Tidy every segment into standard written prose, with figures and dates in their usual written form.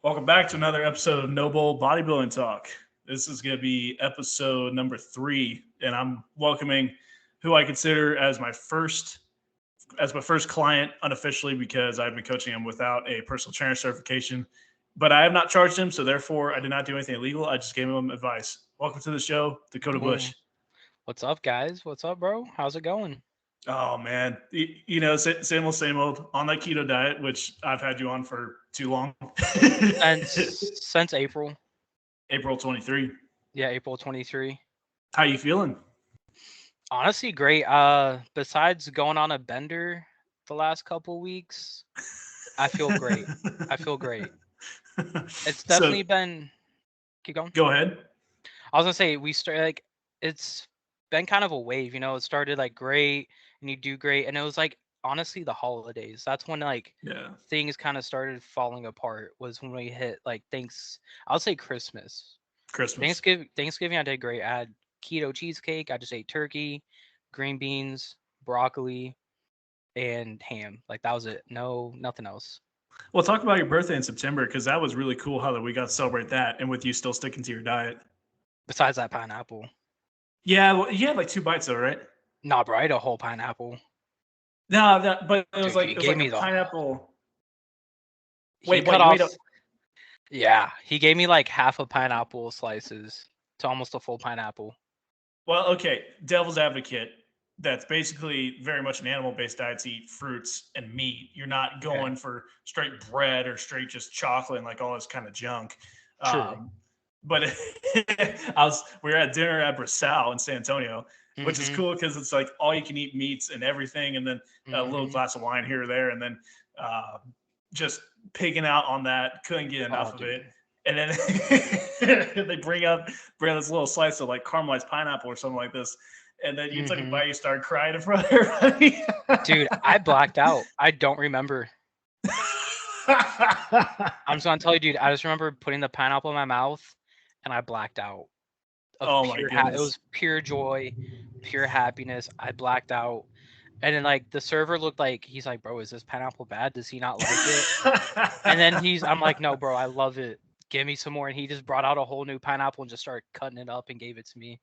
Welcome back to another episode of Noble Bodybuilding Talk. This is going to be episode number 3, and I'm welcoming who I consider as my first client unofficially because I've been coaching him without a personal trainer certification. But I have not charged him, so therefore I did not do anything illegal. I just gave him advice. Welcome to the show, Dakota Ooh. Bush. What's up, guys? What's up, bro? How's it going? Oh man, same old on that keto diet, which I've had you on for too long. Since April. April 23. Yeah, April 23. How you feeling? Honestly, great. Besides going on a bender the last couple weeks, I feel great. I feel great. It's So definitely been. Keep going. go ahead. I was gonna say we started it's been kind of a wave. It started like great, and you do great, and it was like honestly the holidays. That's when Yeah, things kind of started falling apart. Was when we hit I'll say Christmas. Christmas. Thanksgiving I did great. I had keto cheesecake. I just ate turkey, green beans, broccoli, and ham. Like that was it. No, nothing else. Well, talk about your birthday in September because that was really cool how that we got to celebrate that, and with you still sticking to your diet. Besides that pineapple. Yeah, well, you had like 2 bites though, right? Nah, bro, I ate a whole pineapple. No, but it was Dude, like he it was gave like a me the pineapple. he Wait, what? cut You ate off a yeah, he gave me like half a pineapple slices to almost a full pineapple. well, okay, devil's advocate. That's basically very much an animal-based diet to eat fruits and meat. You're not Okay. going for straight bread or straight just chocolate and like all this kind of junk. True. Um, but we were at dinner at Brasal in San Antonio, which is Mm-hmm. cool because it's like all you can eat meats and everything, and then a little Mm-hmm. glass of wine here or there, and then uh, just pigging out on that. Couldn't get Oh, enough of dude. it. And then they bring this little slice of like caramelized pineapple or something like this, and then you took a Mm-hmm. bite, you started crying in front of everybody. Dude, I blacked out. I don't remember. I'm just gonna tell you, dude. I just remember putting the pineapple in my mouth, and I blacked out of Oh my pure. It goodness! was pure joy, pure happiness. I blacked out, and then like the server looked like he's like, bro, is this pineapple bad? Does he not like it? And then I'm like, no, bro, I love it. Give me some more. And he just brought out a whole new pineapple and just started cutting it up and gave it to me.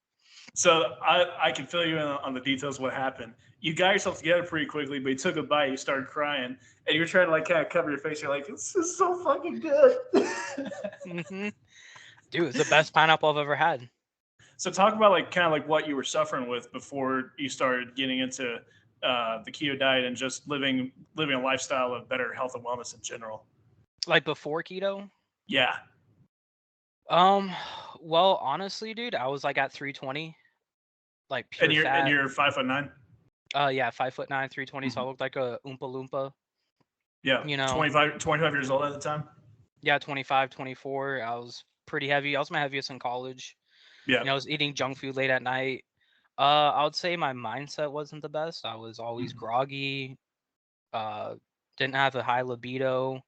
So I can fill you in on the details of what happened. You got yourself together pretty quickly, but you took a bite, you started crying, and you're trying to like kind of cover your face. You're like, "This is so fucking good." Hmm. Dude, it's the best pineapple I've ever had. So talk about like kind of like what you were suffering with before you started getting into the keto diet and just living a lifestyle of better health and wellness in general. Like before keto. Yeah, Um, well, honestly, dude, I was like at 320, like and pure you're fat. 5'9". Yeah, 5'9", 320. So Mm-hmm. I looked like a Oompa Loompa. Yeah, You know, 25 years old at the time. yeah, 25, 24. I was pretty heavy. I was my heaviest in college. Yeah. I was eating junk food late at night. I would say my mindset wasn't the best. I was always Mm-hmm. groggy. Uh, didn't have a high libido.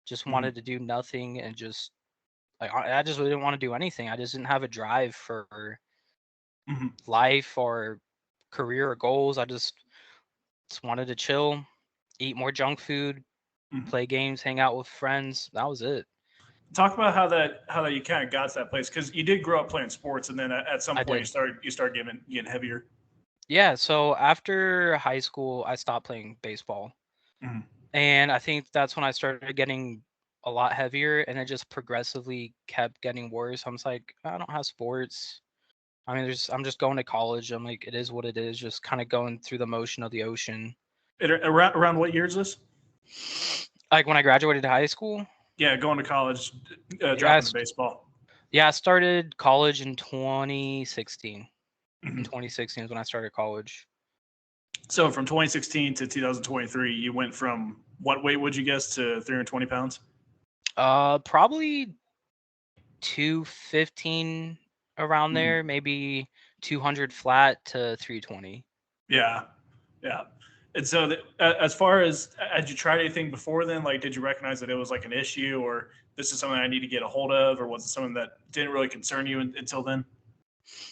Just Mm-hmm. wanted to do nothing and just like I just really didn't want to do anything. I just didn't have a drive for Mm-hmm. life or career or goals. I just wanted to chill, eat more junk food, Mm-hmm. play games, hang out with friends. That was it. Talk about how that you kind of got to that place because you did grow up playing sports, and then at some I point did. you started getting heavier. Yeah, so after high school, I stopped playing baseball. Mm-hmm. And I think that's when I started getting a lot heavier and it just progressively kept getting worse. I'm just like, I don't have sports. I mean, I'm just going to college. I'm like, it is what it is, just kind of going through the motion of the ocean. Around what year is this? Like when I graduated high school, Yeah, going to college, yeah, dropping the baseball. yeah, I started college in 2016. In Mm-hmm. 2016 is when I started college. So from 2016 to 2023, you went from what weight would you guess to 320 pounds? Probably 215 around Mm-hmm. there, maybe 200 flat to 320. Yeah, yeah. And so, as far as had you tried anything before then? Like, did you recognize that it was like an issue, or this is something I need to get a hold of, or was it something that didn't really concern you until then?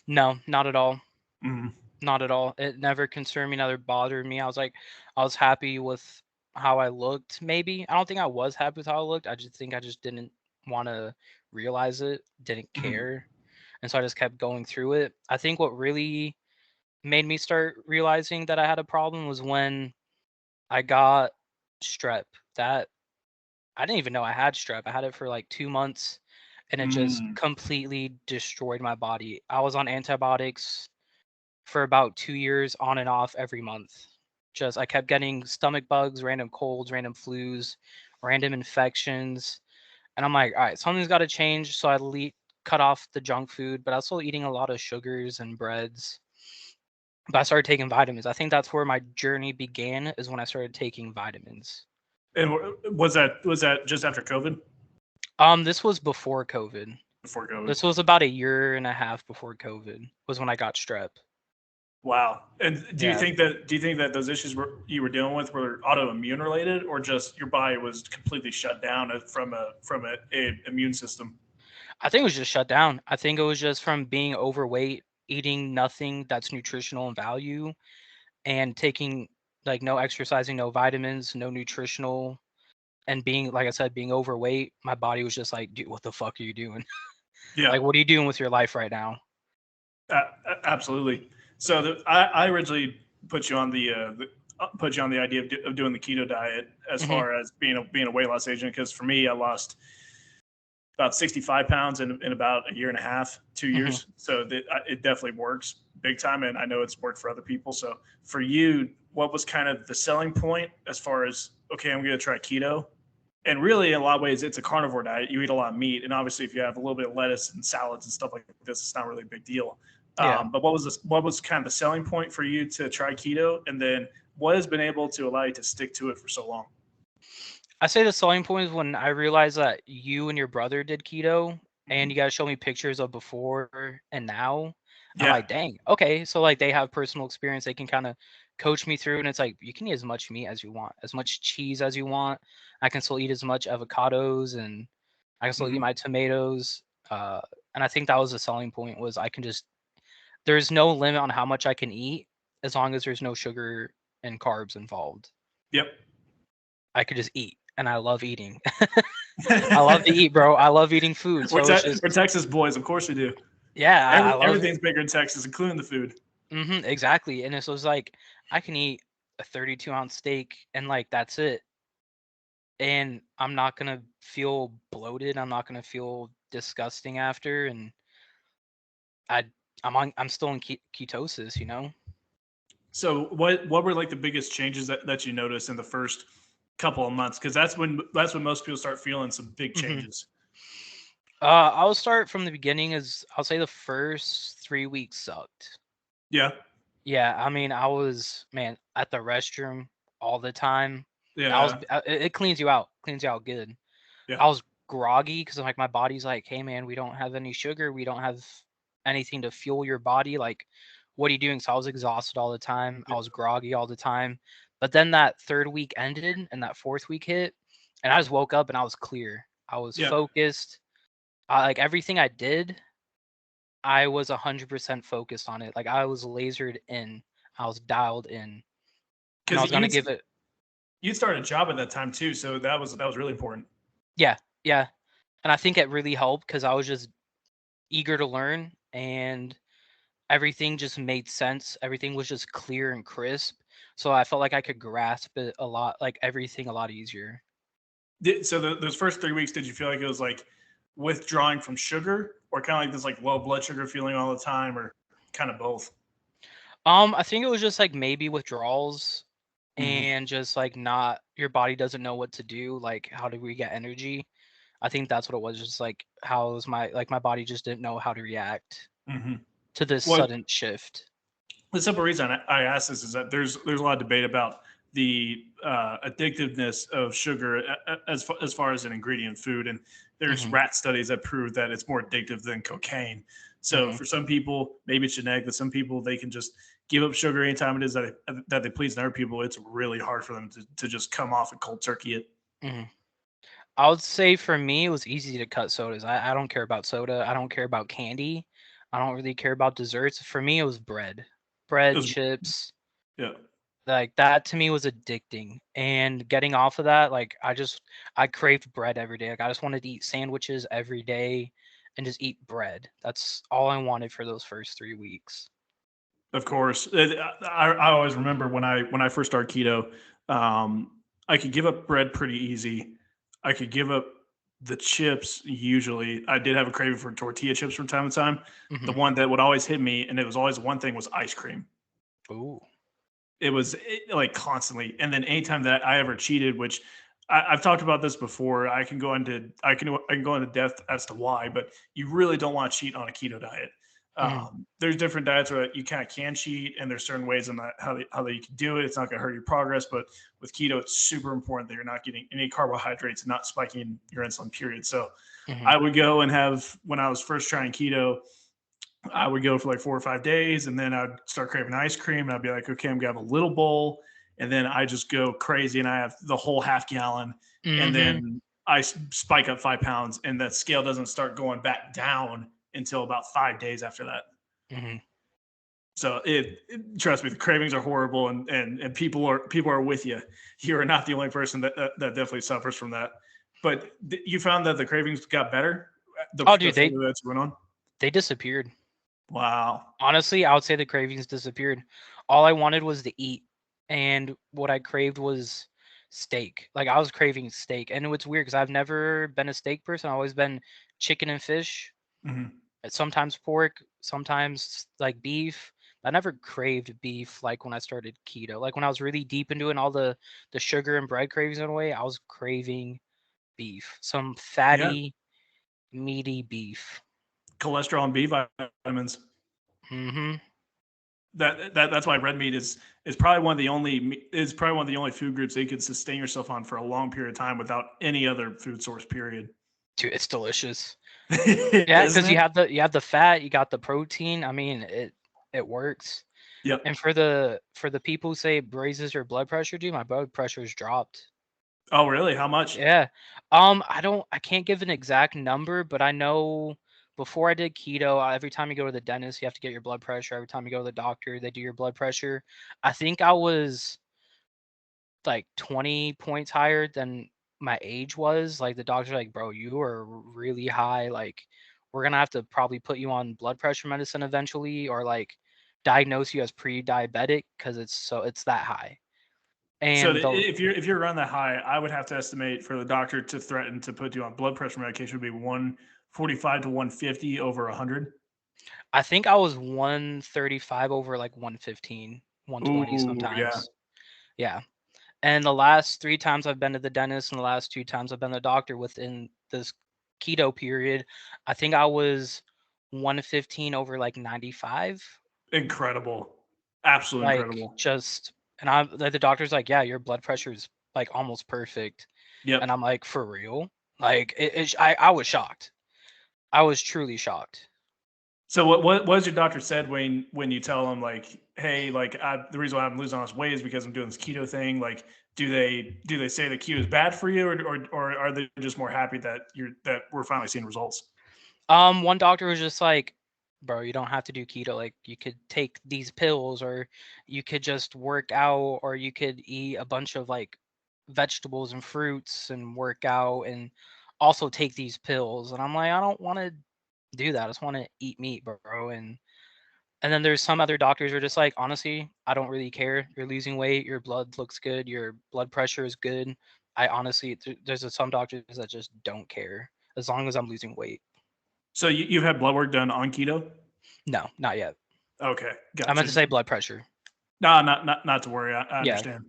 No, not at all. Mm-hmm. Not at all. It never concerned me, never bothered me. I was happy with how I looked, maybe. I don't think I was happy with how I looked. I just think I just didn't want to realize it, didn't Mhm. care. And so I just kept going through it. I think what really made me start realizing that I had a problem was when I got strep. That I didn't even know I had strep. I had it for like 2 months and it just Mm. completely destroyed my body. I was on antibiotics for about 2 years on and off every month. Just I kept getting stomach bugs, random colds, random flus, random infections. And I'm like, all right, something's got to change. So cut off the junk food, but I was still eating a lot of sugars and breads. But I started taking vitamins. I think that's where my journey began, is when I started taking vitamins. And was that just after COVID? This was before COVID. Before COVID? This was about a year and a half before COVID was when I got strep. Wow. And Yeah. do you think that those issues you were dealing with were autoimmune related, or just your body was completely shut down from a immune system? I think it was just shut down. I think it was just from being overweight, eating nothing that's nutritional in value, and taking like no exercising, no vitamins, no nutritional, and being, like I said, being overweight. My body was just like, dude, what the fuck are you doing? Yeah, Like, what are you doing with your life right now? absolutely. So I originally put you on put you on the idea of doing the keto diet as Hmm. far as being a weight loss agent, because for me I lost about 65 pounds in about a year and a half, 2 years. Hmm. So it definitely works big time. And I know it's worked for other people. So for you, what was kind of the selling point as far as, okay, I'm going to try keto? And really, in a lot of ways, it's a carnivore diet. You eat a lot of meat. And obviously, if you have a little bit of lettuce and salads and stuff like this, it's not really a big deal. Yeah. But what was kind of the selling point for you to try keto? And then what has been able to allow you to stick to it for so long? I say the selling point is when I realized that you and your brother did keto, and Mhm. you guys show me pictures of before and now. I'm Yeah. like, dang, okay. So like they have personal experience. They can kind of coach me through, and it's like you can eat as much meat as you want, as much cheese as you want. I can still eat as much avocados, and I can still eat Hmm. my tomatoes. Uh, and I think that was the selling point, was I can just, there's no limit on how much I can eat as long as there's no sugar and carbs involved. Yep. I could just eat, and I love eating. I love to eat, bro. I love eating food. So it's We're just, Texas boys, of course we do. yeah, I love, Everything's bigger in Texas, including the food. exactly. And it was like I can eat a 32-ounce steak and like that's it. And I'm not gonna feel bloated. I'm not gonna feel disgusting after. And I I'm still in ketosis, you know. So what were like the biggest changes that you noticed in the first couple of months? Because that's when most people start feeling some big Hmm. changes. I'll start from the beginning. As I'll say, the first 3 weeks sucked. Yeah, Yeah, I mean, I was, man, at the restroom all the time. yeah, It cleans you out good. yeah, I was groggy because like my body's like, hey man, we don't have any sugar, we don't have anything to fuel your body. Like, what are you doing? So I was exhausted all the time. I yeah, was groggy all the time. But then that third week ended and that fourth week hit, and I just woke up and I was clear. I was yeah. focused. Like everything I did, I was 100% focused on it. Like I was lasered in. I was dialed in, and I Because was gonna give it. you'd started a job at that time too, so that was really important. Yeah, yeah. And I think it really helped because I was just eager to learn, and everything just made sense. Everything was just clear and crisp. So I felt like I could grasp it a lot, like everything a lot easier. So those first 3 weeks, did you feel like it was like withdrawing from sugar, or kind of like this like low blood sugar feeling all the time, or kind of both? I think it was just like maybe withdrawals, Hmm. and just like not, your body doesn't know what to do. Like, how do we get energy? I think that's what it was. Just like how was my body just didn't know how to react Hmm. to this Well, sudden shift. the simple reason I ask this is that there's a lot of debate about the addictiveness of sugar as far as an ingredient in food, and there's Hmm. rat studies that prove that it's more addictive than cocaine. So Hmm. for some people, maybe it's genetic, but some people they can just give up sugar anytime it is that they please. And other people, it's really hard for them to just come off and cold turkey it. Hmm. I would say for me, it was easy to cut sodas. I don't care about soda. I don't care about candy. I don't really care about desserts. For me, it was bread, It was, chips. yeah. Like that to me was addicting. And getting off of that, like I craved bread every day. Like I just wanted to eat sandwiches every day and just eat bread. That's all I wanted for those first 3 weeks. Of course, I always remember when I first started keto, um, I could give up bread pretty easy. I could give up the chips usually. I did have a craving for tortilla chips from time to time. The Hmm. one that would always hit me, and it was always one thing, was ice cream. Ooh. It was like constantly. And then anytime that I ever cheated, which I've talked about this before, I can go into depth as to why, but you really don't want to cheat on a keto diet. Hmm. There's different diets where you kind of can cheat, and there's certain ways in that how you can do it. It's not going to hurt your progress, but with keto, it's super important that you're not getting any carbohydrates and not spiking your insulin. Period. So Hmm. I would go and have, when I was first trying keto, I would go for like 4 or 5 days, and then I'd start craving ice cream. And I'd be like, okay, I'm gonna have a little bowl, and then I just go crazy, and I have the whole half gallon, and Hmm. then I spike up 5 pounds, and that scale doesn't start going back down until about 5 days after that. Hmm. So trust me, the cravings are horrible, and people are with you. You are not the only person that definitely suffers from that. But you found that the cravings got better Oh, the dude, further that you went on. they disappeared. Wow. Honestly, I would say the cravings disappeared. All I wanted was to eat, and what I craved was steak. Like I was craving steak, and it's weird because I've never been a steak person. I've always been chicken and fish, Mhm. sometimes pork, sometimes like beef. I never craved beef like when I started keto. Like when I was really deep into it and all the sugar and bread cravings went away, I was craving beef. Some Yeah. fatty, meaty beef. Cholesterol and B vitamins. Hmm. That's why red meat is probably one of the only food groups that you can sustain yourself on for a long period of time without any other food source. Period. Dude, it's delicious. Yeah, Isn't because you it? have the fat, you got the protein. I mean, it works. Yep. And for the people who say it raises your blood pressure, dude, my blood pressure's dropped. Oh, really? How much? Yeah. I can't give an exact number, but I know before I did keto, every time you go to the dentist, you have to get your blood pressure. Every time you go to the doctor, they do your blood pressure. I think I was like 20 points higher than my age was. Like the doctor's like, bro, you are really high. Like we're gonna have to probably put you on blood pressure medicine eventually, or like diagnose you as pre-diabetic because it's that high. So And the if you're around that high, I would have to estimate for the doctor to threaten to put you on blood pressure medication would be 145 to 150 over 100. I think I was 135 over like 115, 120 Ooh, yeah. sometimes. Yeah. And the last 3 times I've been to the dentist and the last 2 times I've been to the doctor within this keto period, I think I was 115 over like 95. Incredible. Absolutely Like incredible. just, and I'm like, the doctor's like, yeah, your blood pressure is like almost perfect. And Yep. I'm like, for real? Like I was shocked. I was truly shocked. So what has your doctor said when you tell them, like, hey, like, the reason why I'm losing all this weight is because I'm doing this keto thing? Like, do they say the keto is bad for you, or are they just more happy that we're finally seeing results? One doctor was just like, bro, you don't have to do keto. Like, you could take these pills, or you could just work out, or you could eat a bunch of like vegetables and fruits and work out and also take these pills. And I'm like, I don't want to do that. I just want to eat meat, bro. And then there's some other doctors who are just like, honestly, I don't really care. You're losing weight, your blood looks good, your blood pressure is good. I honestly, there's some doctors that just don't care as long as I'm losing weight. So you've had blood work done on keto? No, not yet. Okay, I meant gotcha. to say blood pressure. No, not to worry. I Yeah. understand.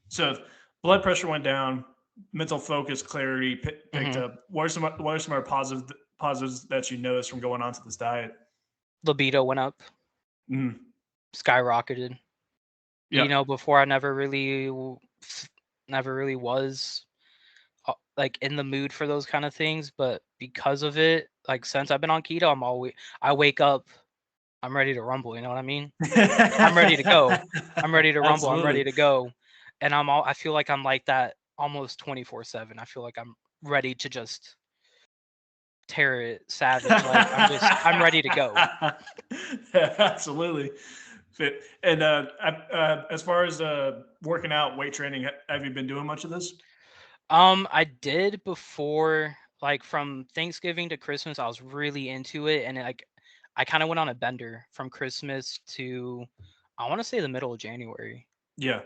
So blood pressure went down, mental focus, clarity picked Hmm. up. What are some other positives that you noticed from going on to this diet? Libido went up, Mm, skyrocketed. yep. Before I never really was like in the mood for those kind of things, but because of it, like since I've been on keto, I wake up, I'm ready to rumble. You know what I mean? I'm ready to go. I'm ready to rumble. I'm ready Absolutely. to go. And I feel like I'm like that almost 24/7. I feel like I'm ready to just tear it savage. Like I'm ready to go. Absolutely. Fit. And as far as working out, weight training, have you been doing much of this? I did before, like from Thanksgiving to Christmas, I was really into it, and like I kind of went on a bender from Christmas to I want to say the middle of January. Yeah.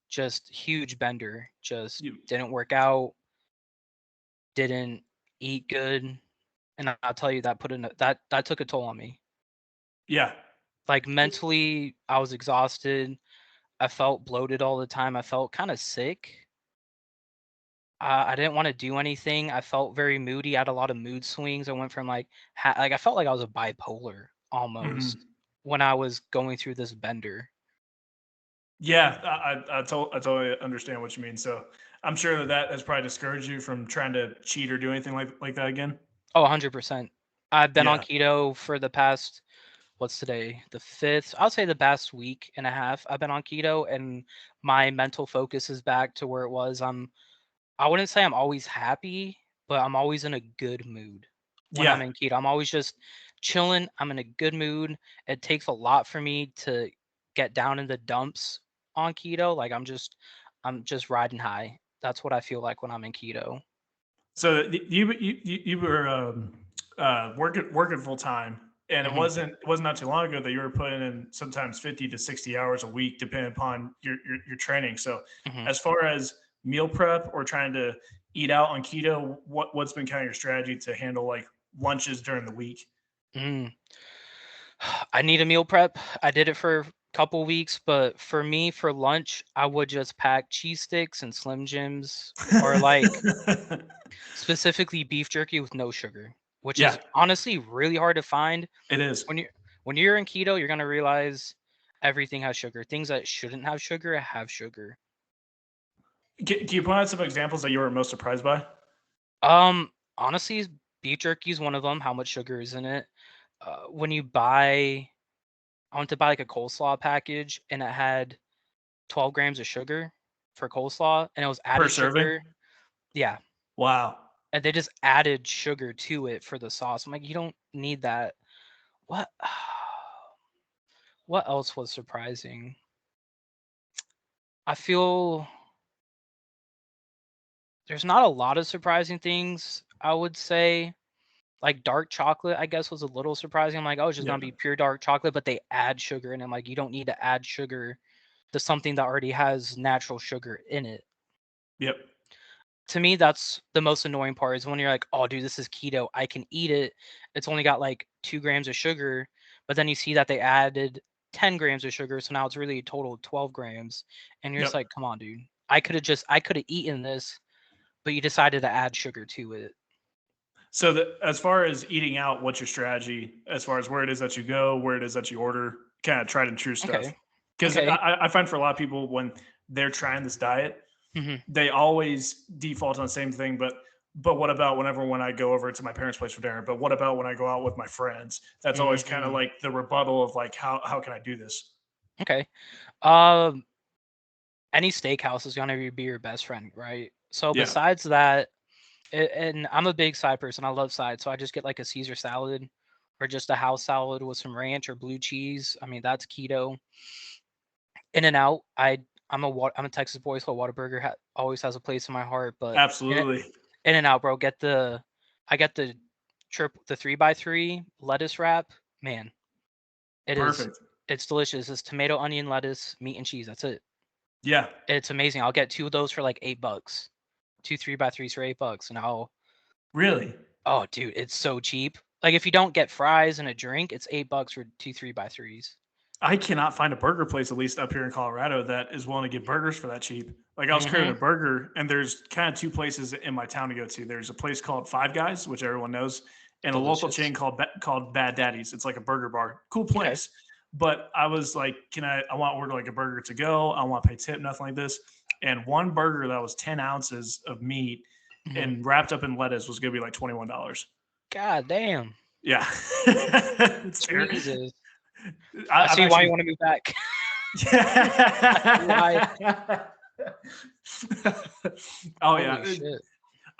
Just huge bender. Just You, didn't work out, didn't eat good, and I'll tell you that that took a toll on me. yeah. Like mentally, I was exhausted. I felt bloated all the time. I felt kind of sick. I didn't want to do anything. I felt very moody. I had a lot of mood swings. I went from like like I felt like I was a bipolar Hmm. almost when I was going through this bender. Yeah. I totally understand what you mean. So I'm sure that has probably discouraged you from trying to cheat or do anything like that again. Oh, 100%. I've been on Yeah. keto for the past, what's today? The 5th. I'll say the past week and a half. I've been on keto and my mental focus is back to where it was. I wouldn't say I'm always happy, but I'm always in a good mood when I'm Yeah. in keto. I'm always just chilling. I'm in a good mood. It takes a lot for me to get down in the dumps on keto. Like I'm just riding high. That's what I feel like when I'm in keto. So you were working full time, and Hmm. it wasn't not too long ago that you were putting in sometimes 50 to 60 hours a week, depending upon your training. So, Hmm. as far as meal prep or trying to eat out on keto, what's been kind of your strategy to handle like lunches during the week? Mm. I need a meal prep. I did it for a couple weeks, but for me, for lunch, I would just pack cheese sticks and Slim Jims or like specifically beef jerky with no sugar, which Yeah, is honestly really hard to find. it is. When you're in keto, you're gonna realize everything has sugar. Things that shouldn't have sugar have sugar. Can you point out some examples that you were most surprised by? Honestly, beef jerky is one of them. How much sugar is in it? When you buy, I went to buy like a coleslaw package, and it had 12 grams of sugar for coleslaw, and it was Per added serving? sugar. Yeah, Wow. and they just added sugar to it for the sauce. I'm like, you don't need that. What? What else was surprising? I feel there's not a lot of surprising things, I would say. Like dark chocolate, I guess, was a little surprising. I'm like, oh, it's just Yeah. gonna be pure dark chocolate, but they add sugar, and I'm like, you don't need to add sugar to something that already has natural sugar in it. Yep. To me, that's the most annoying part is when you're like, oh, dude, this is keto. I can eat it. It's only got like 2 grams of sugar, but then you see that they added 10 grams of sugar, so now it's really a total of 12 grams, and you're just Yep. like, come on, dude. I could have eaten this, but you decided to add sugar to it. So, as far as eating out, what's your strategy as far as where it is that you go, where it is that you order, kind of tried and true stuff? Okay. Because Okay. I find for a lot of people when they're trying this diet, Hmm. they always default on the same thing. But what about when I go over to my parents' place for dinner? But what about when I go out with my friends? That's always kind of Hmm. like the rebuttal of like how can I do this? Okay. Um, any steakhouse is gonna be your best friend, right? So Yeah, besides that, and I'm a big side person. I love sides, so I just get like a Caesar salad or just a house salad with some ranch or blue cheese. I mean, that's keto. In and out, I'm a Texas boy, so Whataburger always has a place in my heart. But absolutely In and out, bro, I get the 3x3 lettuce wrap. Man, it is perfect. it's delicious. It's tomato, onion, lettuce, meat, and cheese. That's it. Yeah, It's amazing. I'll get two of those for like $8. Two 3x3s for $8, and really. oh, dude, it's so cheap. Like if you don't get fries and a drink, it's $8 for two 3x3s. I cannot find a burger place, at least up here in Colorado, that is willing to get burgers for that cheap. Like I was craving Mm-hmm. a burger, and there's kind of two places in my town to go to. There's a place called Five Guys, which everyone knows, and a local Delicious. chain called Bad Daddy's. It's like a burger bar, cool Okay. place. But I was like, can I? I want to order like a burger to go. I want to pay tip, nothing like this. And one burger that was 10 ounces of meat Hmm. and wrapped up in lettuce was gonna be like $21. God damn. Yeah, it's fair. Jesus. I I've see why you actually want to move back. I see why. Yeah. Oh yeah. Holy shit.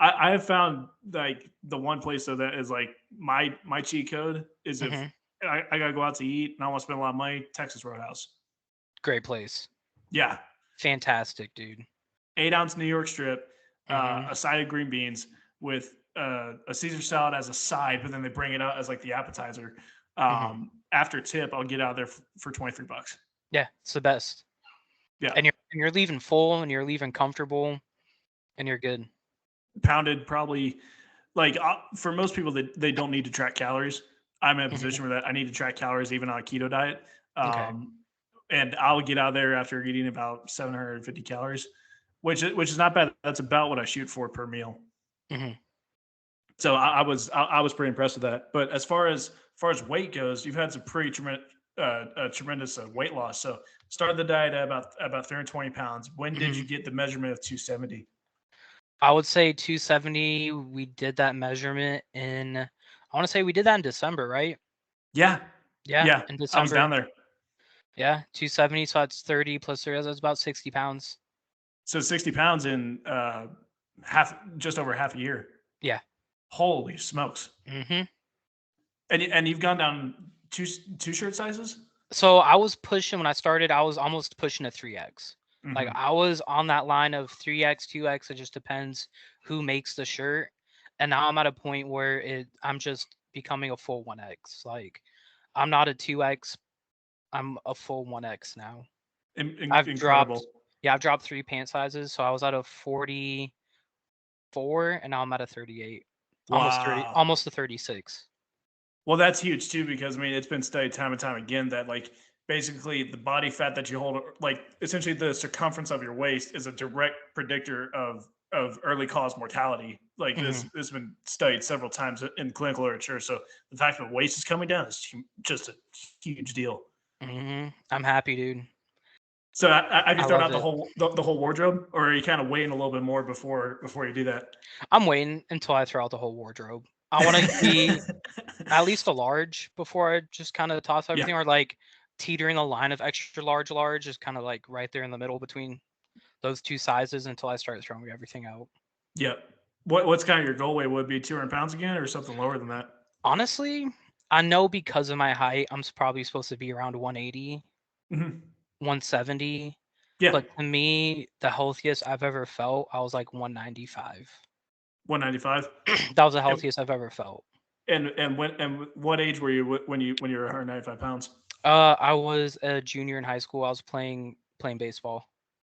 I have found like the one place though that is like my cheat code is if Hmm. I gotta go out to eat and I want to spend a lot of money, Texas Roadhouse. Great place. Yeah, Fantastic, dude. 8 ounce New York strip, Mm-hmm. a side of green beans with a Caesar salad as a side, but then they bring it out as like the appetizer. Mm-hmm. After tip, I'll get out of there for $23. Yeah, it's the best. Yeah, And you're leaving full, and you're leaving comfortable, and you're good. pounded probably like for most people that they don't need to track calories. I'm in a Mm-hmm. position where that I need to track calories even on a keto diet. Okay. And I'll get out of there after eating about 750 calories, which is not bad. That's about what I shoot for per meal. Mm-hmm. So I was pretty impressed with that. But as far as weight goes, you've had some pretty tremendous weight loss. So started the diet at about 320 pounds. When did Mm-hmm. you get the measurement of 270? I would say 270. We did that measurement in. I want to say we did that in December, right? Yeah, Yeah, yeah, in I was down December. there. Yeah, 270. So that's 30 plus 30. That's about 60 pounds. So 60 pounds in just over half a year. Yeah. Holy smokes! Mm-hmm. And you've gone down two shirt sizes. So I was pushing when I started. I was almost pushing a 3x. Like Hmm. I was on that line of 3x, 2x. It just depends who makes the shirt. And now I'm at a point where I'm just becoming a full 1x. Like I'm not a 2x. I'm a full 1x now. I've dropped, Incredible. yeah, I've dropped 3 pant sizes. So I was at a 44, and now I'm at a 38, almost 30, Wow. almost a 36. Well, that's huge too, because I mean, it's been studied time and time again that like basically the body fat that you hold, like essentially the circumference of your waist, is a direct predictor of early cause mortality. Like this Hmm. has been studied several times in clinical literature. So the fact that the waist is coming down is just a huge deal. I'm happy, dude. So have you I thrown love out it. the whole wardrobe, or are you kind of waiting a little bit more before you do that? I'm waiting until I throw out the whole wardrobe. I want to be at least a large before I just kind of toss Yeah, everything, or like teetering the line of extra large, large is kind of like right there in the middle between those two sizes until I start throwing everything out. yeah. What's kind of your goal weight? Would it be 200 pounds again, or something lower than that? Honestly, I know because of my height, probably supposed to be around 180, Hmm. 170. Yeah, But to me, the healthiest I've ever felt, I was like 195. 195. That was the And healthiest I've ever felt. and what age were you when you were 195 pounds? I was a junior in high school. I was playing baseball.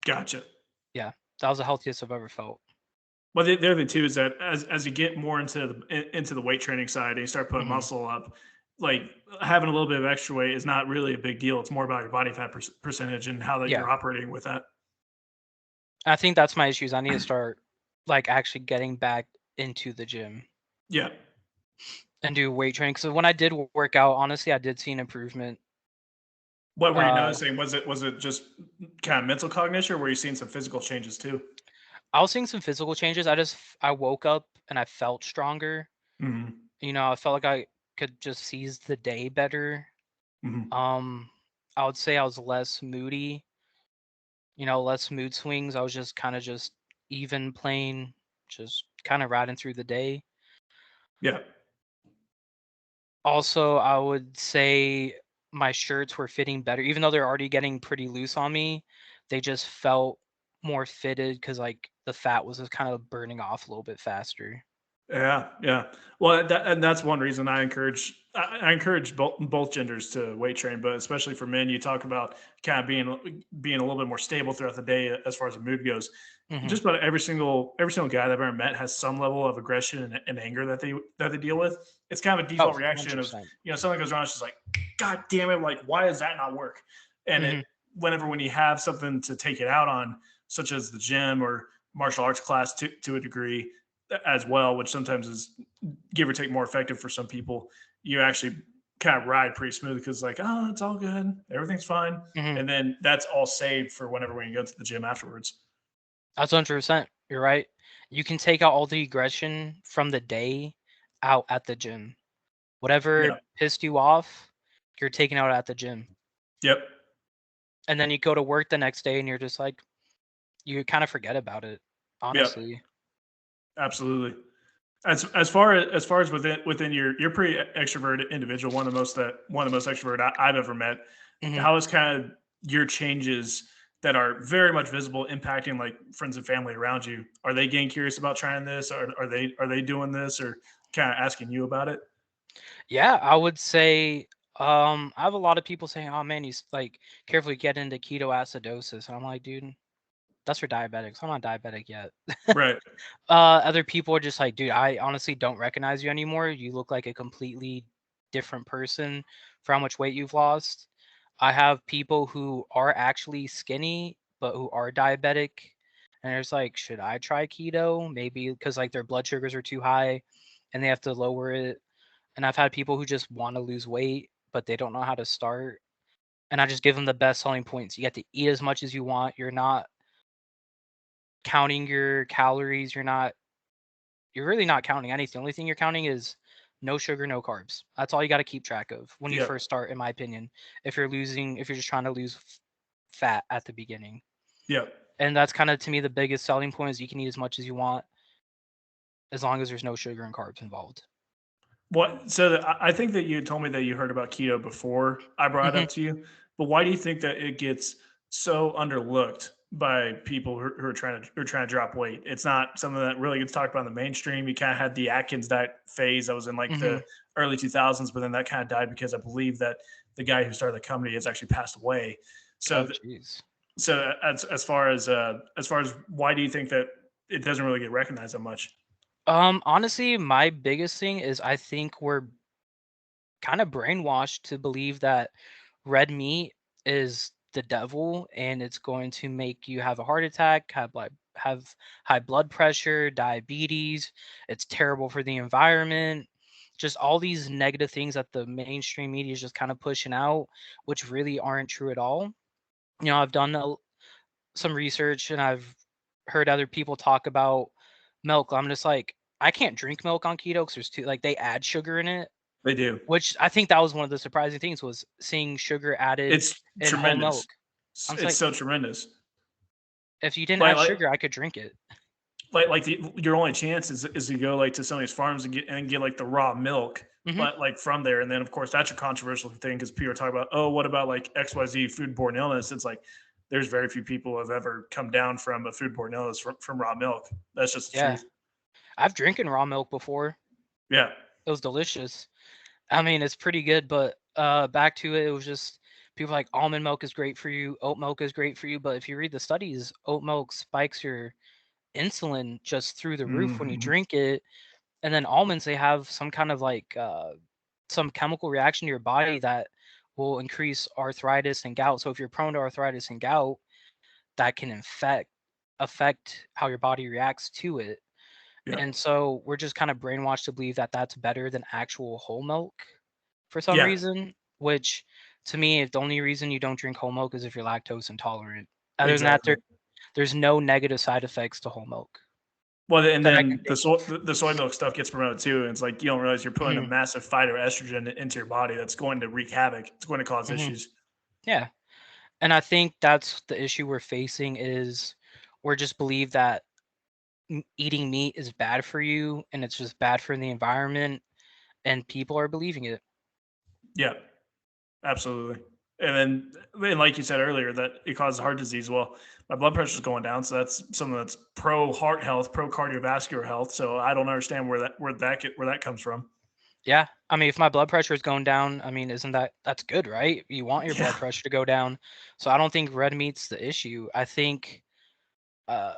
Gotcha. Yeah, that was the healthiest I've ever felt. Well, the other thing too is that as you get more into the weight training side and you start putting Hmm. muscle up, like having a little bit of extra weight is not really a big deal. It's more about your body fat percentage and how that Yeah, you're operating with that. I think that's my issues. I need to start like actually getting back into the gym Yeah. and do weight training. Because when I did work out, honestly, I did see an improvement. What were you Uh, noticing? Was it just kind of mental cognition, or were you seeing some physical changes too? I was seeing some physical changes. I woke up and I felt stronger. Hmm. I felt like I could just seize the day better. Hmm. Um, I would say I was less moody. Less mood swings. I was just kind of just even plain, just kind of riding through the day. Yeah. Also, I would say my shirts were fitting better, even though they're already getting pretty loose on me. They just felt more fitted because like the fat was just kind of burning off a little bit faster. Yeah, yeah. Well, and that's one reason I encourage both genders to weight train, but especially for men, you talk about kind of being a little bit more stable throughout the day as far as the mood goes. Hmm. Just about every single guy that I've ever met has some level of aggression and anger that they deal with. It's kind of a Oh, default reaction of 100%. something goes wrong, it's just like, God damn it, like why does that not work? And Hmm. when you have something to take it out on, such as the gym or martial arts class to a degree as well, which sometimes is give or take more effective for some people, you actually kind of ride pretty smooth because like, oh, it's all good, everything's fine, Hmm. and then that's all saved for whenever we go to the gym afterwards. That's 100%. You're right. You can take out all the aggression from the day out at the gym. Whatever Yeah. pissed you off, you're taking out at the gym. Yep. And then you go to work the next day and you're just like, you kind of forget about it, Yep. honestly. Absolutely. As far as within you're pretty extroverted individual, one of the most extroverted I've ever met. Mhm. How is kind of your changes that are very much visible impacting like friends and family around you? Are they getting curious about trying this? Or are they doing this or kind of asking you about it? Yeah, I would say I have a lot of people saying, "Oh man, he's like carefully get into ketoacidosis." And I'm like, dude, that's for diabetics. I'm not diabetic yet. Right. Other people are just like, dude, I honestly don't recognize you anymore. You look like a completely different person for how much weight you've lost. I have people who are actually skinny, but who are diabetic. And it's like, should I try keto? Maybe because like their blood sugars are too high and they have to lower it. And I've had people who just want to lose weight, but they don't know how to start. And I just give them the best selling points. You get to eat as much as you want. You're not counting your calories. You're really not counting anything. The only thing you're counting is no sugar, no carbs. That's all you got to keep track of when you Yeah. first start, in my opinion. If you're just trying to lose fat at the beginning. Yeah. And that's kind of to me the biggest selling point is you can eat as much as you want as long as there's no sugar and carbs involved. What? So I think that you told me that you heard about keto before I brought it Hmm. up to you, but why do you think that it gets so underlooked by people who are trying to drop weight? It's not something that really gets talked about in the mainstream. You kind of had the Atkins diet phase that was in like Hmm. the early 2000s, but then that kind of died because I believe that the guy who started the company has actually passed away. So, Oh, jeez. as far as why do you think that it doesn't really get recognized that much? Honestly, my biggest thing is I think we're kind of brainwashed to believe that red meat is the devil and it's going to make you have a heart attack, have high blood pressure, diabetes. It's terrible for the environment. Just all these negative things that the mainstream media is just kind of pushing out, which really aren't true at all. I've done some research and I've heard other people talk about milk. I'm just like, I can't drink milk on keto because there's too like they add sugar in it, They do. which I think that was one of the surprising things was seeing sugar added It's in whole tremendous. milk. I'm just It's like, so tremendous. if you didn't Like add like sugar, I could drink it. your only chance is to go like to some of these farms and get like the raw milk, Hmm. like from there. And then of course that's a controversial thing because people are talking about, oh, what about like XYZ foodborne illness? It's like there's very few people who have ever come down from a foodborne illness from raw milk. That's just the Yeah, truth. I've drinking raw milk before. Yeah. It was delicious. I mean, it's pretty good, but back to it, it was just people like almond milk is great for you, oat milk is great for you, but if you read the studies, oat milk spikes your insulin just through the roof when you Mhm. drink it, and then almonds they have some kind of like some chemical reaction to your body that will increase arthritis and gout. So if you're prone to arthritis and gout, that can affect how your body reacts to it. Yeah. And so we're just kind of brainwashed to believe that that's better than actual whole milk for some Yeah. reason, which to me, if the only reason you don't drink whole milk is if you're lactose intolerant. Other than that, Exactly. there's no negative side effects to whole milk Well, and that I can then think the soy milk stuff gets promoted too, and it's like you don't realize you're of. putting a massive phytoestrogen into your body that's going to wreak havoc. It's going to cause Hmm. issues. Yeah. And I think that's the issue we're facing is we're just believe that eating meat is bad for you and it's just bad for the environment and people are believing it. Yeah, absolutely. And like you said earlier, that it causes heart disease. Well, my blood pressure is going down, so that's something that's pro heart health, pro cardiovascular health. So I don't understand where that comes from. Yeah. I mean, if my blood pressure is going down, I mean, isn't that's good, right? You want your Yeah. blood pressure to go down. So I don't think red meat's the issue. I think uh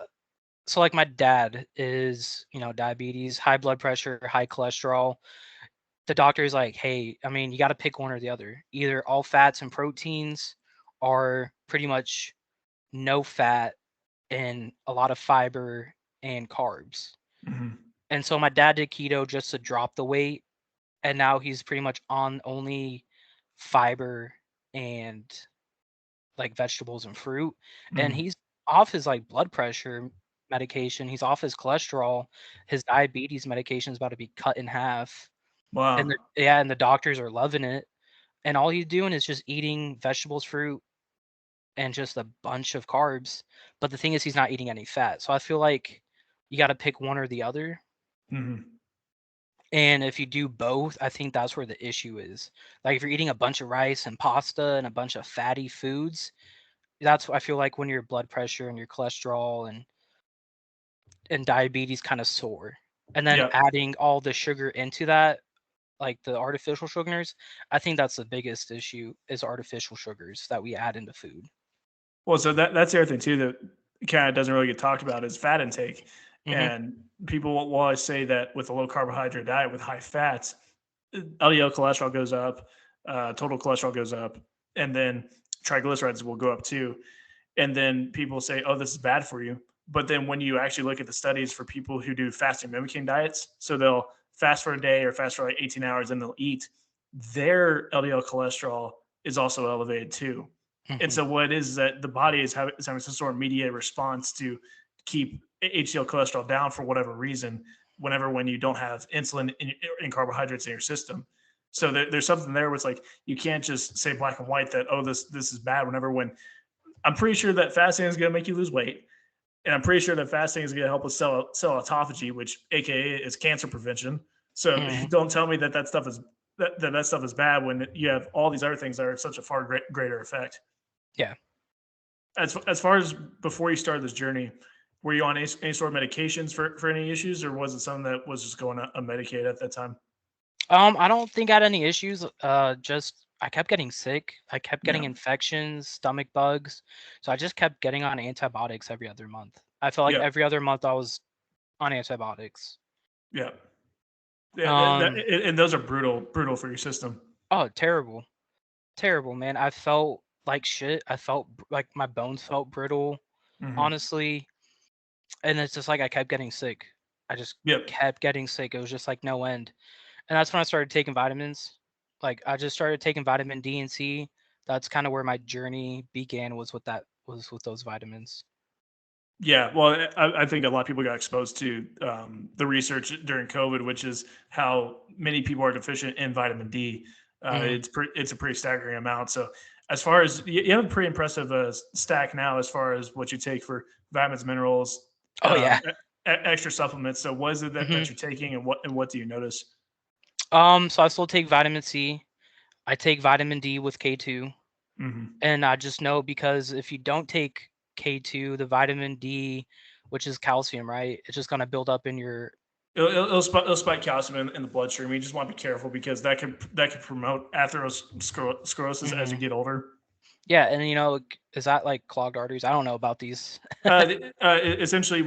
so like my dad is, diabetes, high blood pressure, high cholesterol. The doctor is like, "Hey, I mean, you got to pick one or the other. Either all fats and proteins or pretty much no fat and a lot of fiber and carbs." Mhm. And so my dad did keto just to drop the weight, and now he's pretty much on only fiber and like vegetables and fruit, and Mhm. he's off his like blood pressure medication, he's off his cholesterol, his diabetes medication is about to be cut in half, and Wow. the doctors are loving it, and all he's doing is just eating vegetables, fruit, and just a bunch of carbs, but the thing is he's not eating any fat, so I feel like you gotta pick one or the other. Mhm. And if you do both, I think that's where the issue is. Like if you're eating a bunch of rice and pasta and a bunch of fatty foods, that's I feel like when your blood pressure and your cholesterol and diabetes kind of soar. And then Yeah. adding all the sugar into that, like the artificial sugars, I think that's the biggest issue is artificial sugars that we add into food. Well, so that's the other thing too that kind of doesn't really get talked about is fat intake. Hmm. And people will always say that with a low carbohydrate diet with high fats, LDL cholesterol goes up, total cholesterol goes up, and then triglycerides will go up too. And then people say, "Oh, this is bad for you." But then when you actually look at the studies for people who do fasting mimicking diets, so they'll fast for a day or fast for like 18 hours and they'll eat, their LDL cholesterol is also elevated too. And Hmm. so what it is that the body is having some sort of mediated response to keep HDL cholesterol down for whatever reason, when you don't have insulin in carbohydrates in your system. So there's something there where it's like you can't just say black and white that, oh, this is bad when I'm pretty sure that fasting is going to make you lose weight. And I'm pretty sure that fasting is going to help with cell autophagy, which AKA is cancer prevention. So Hmm. don't tell me that that stuff is bad when you have all these other things that are such a far greater effect. Yeah. As far as before you started this journey, were you on any sort of medications for any issues, or was it something that was just going unmedicated at that time? I don't think I had any issues. Just I kept getting sick. I kept getting Yeah, infections, stomach bugs. So I just kept getting on antibiotics every other month. I felt like yeah, every other month I was on antibiotics. yeah, yeah. Um, And those are brutal for your system. oh, terrible. Terrible, man. I felt like shit. I felt like my bones felt brittle, Hmm. honestly. And it's just like I kept getting sick. I just Yep. kept getting sick. It was just like no end. And that's when I started taking vitamins. Like I just started taking vitamin D and C. That's kind of where my journey began was with those vitamins. Yeah, well, I think a lot of people got exposed to the research during COVID, which is how many people are deficient in vitamin D. Hmm. It's a pretty staggering amount. So, as far as you have a pretty impressive stack now, as far as what you take for vitamins, minerals, Oh yeah. extra supplements. So, what is it Hmm. that you're taking, and what do you notice? So I still take vitamin C. I take vitamin D with K2. Hmm. And I just know because if you don't take K2, the vitamin D, which is calcium, right? It's just gonna build up in your. It'll spike calcium in the bloodstream. You just want to be careful because that can promote atherosclerosis as you Mhm. get older. Yeah, and is that like clogged arteries? I don't know about these. Essentially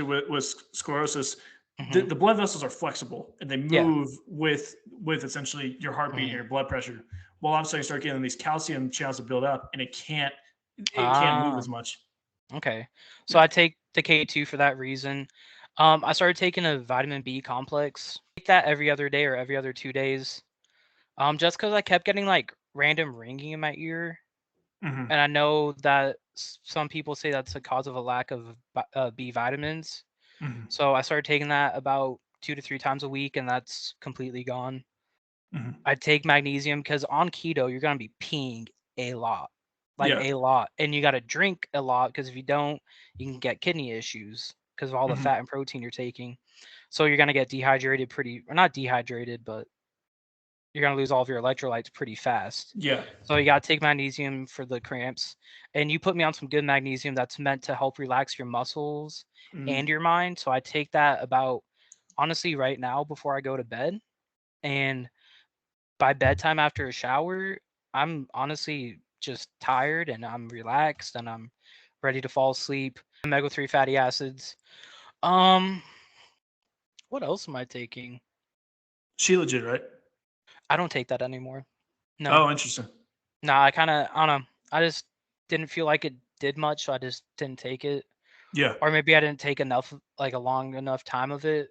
with sclerosis, Hmm. the blood vessels are flexible and they Yeah. move with essentially your heartbeat and Hmm. your blood pressure. Well, all of a sudden you start getting these calcium channels to build up, and it can't move Ah, as much. okay. So Yeah. I take the K2 for that reason. I started taking a vitamin B complex. Take that every other day or every other 2 days. Just because I kept getting like random ringing in my ear, Hmm. and I know that some people say that's a cause of a lack of B vitamins. Hmm. So I started taking that about 2 to 3 times a week, and that's completely gone. Hmm. I take magnesium because on keto you're gonna be peeing a lot, like Yeah. a lot, and you got to drink a lot because if you don't, you can get kidney issues because of all the Hmm. fat and protein you're taking. So you're gonna get dehydrated or not dehydrated, but you're gonna lose all of your electrolytes pretty fast. Yeah. So you gotta take magnesium for the cramps. And you put me on some good magnesium that's meant to help relax your muscles and Mm. your mind. So I take that about honestly right now before I go to bed. And by bedtime after a shower, I'm honestly just tired and I'm relaxed and I'm ready to fall asleep. Omega-3 fatty acids. Um, what else am I taking? She legit, right? I don't take that anymore. No. Oh, interesting. No, I don't know. I just didn't feel like it did much, so I just didn't take it. Yeah. Or maybe I didn't take enough, like a long enough time of it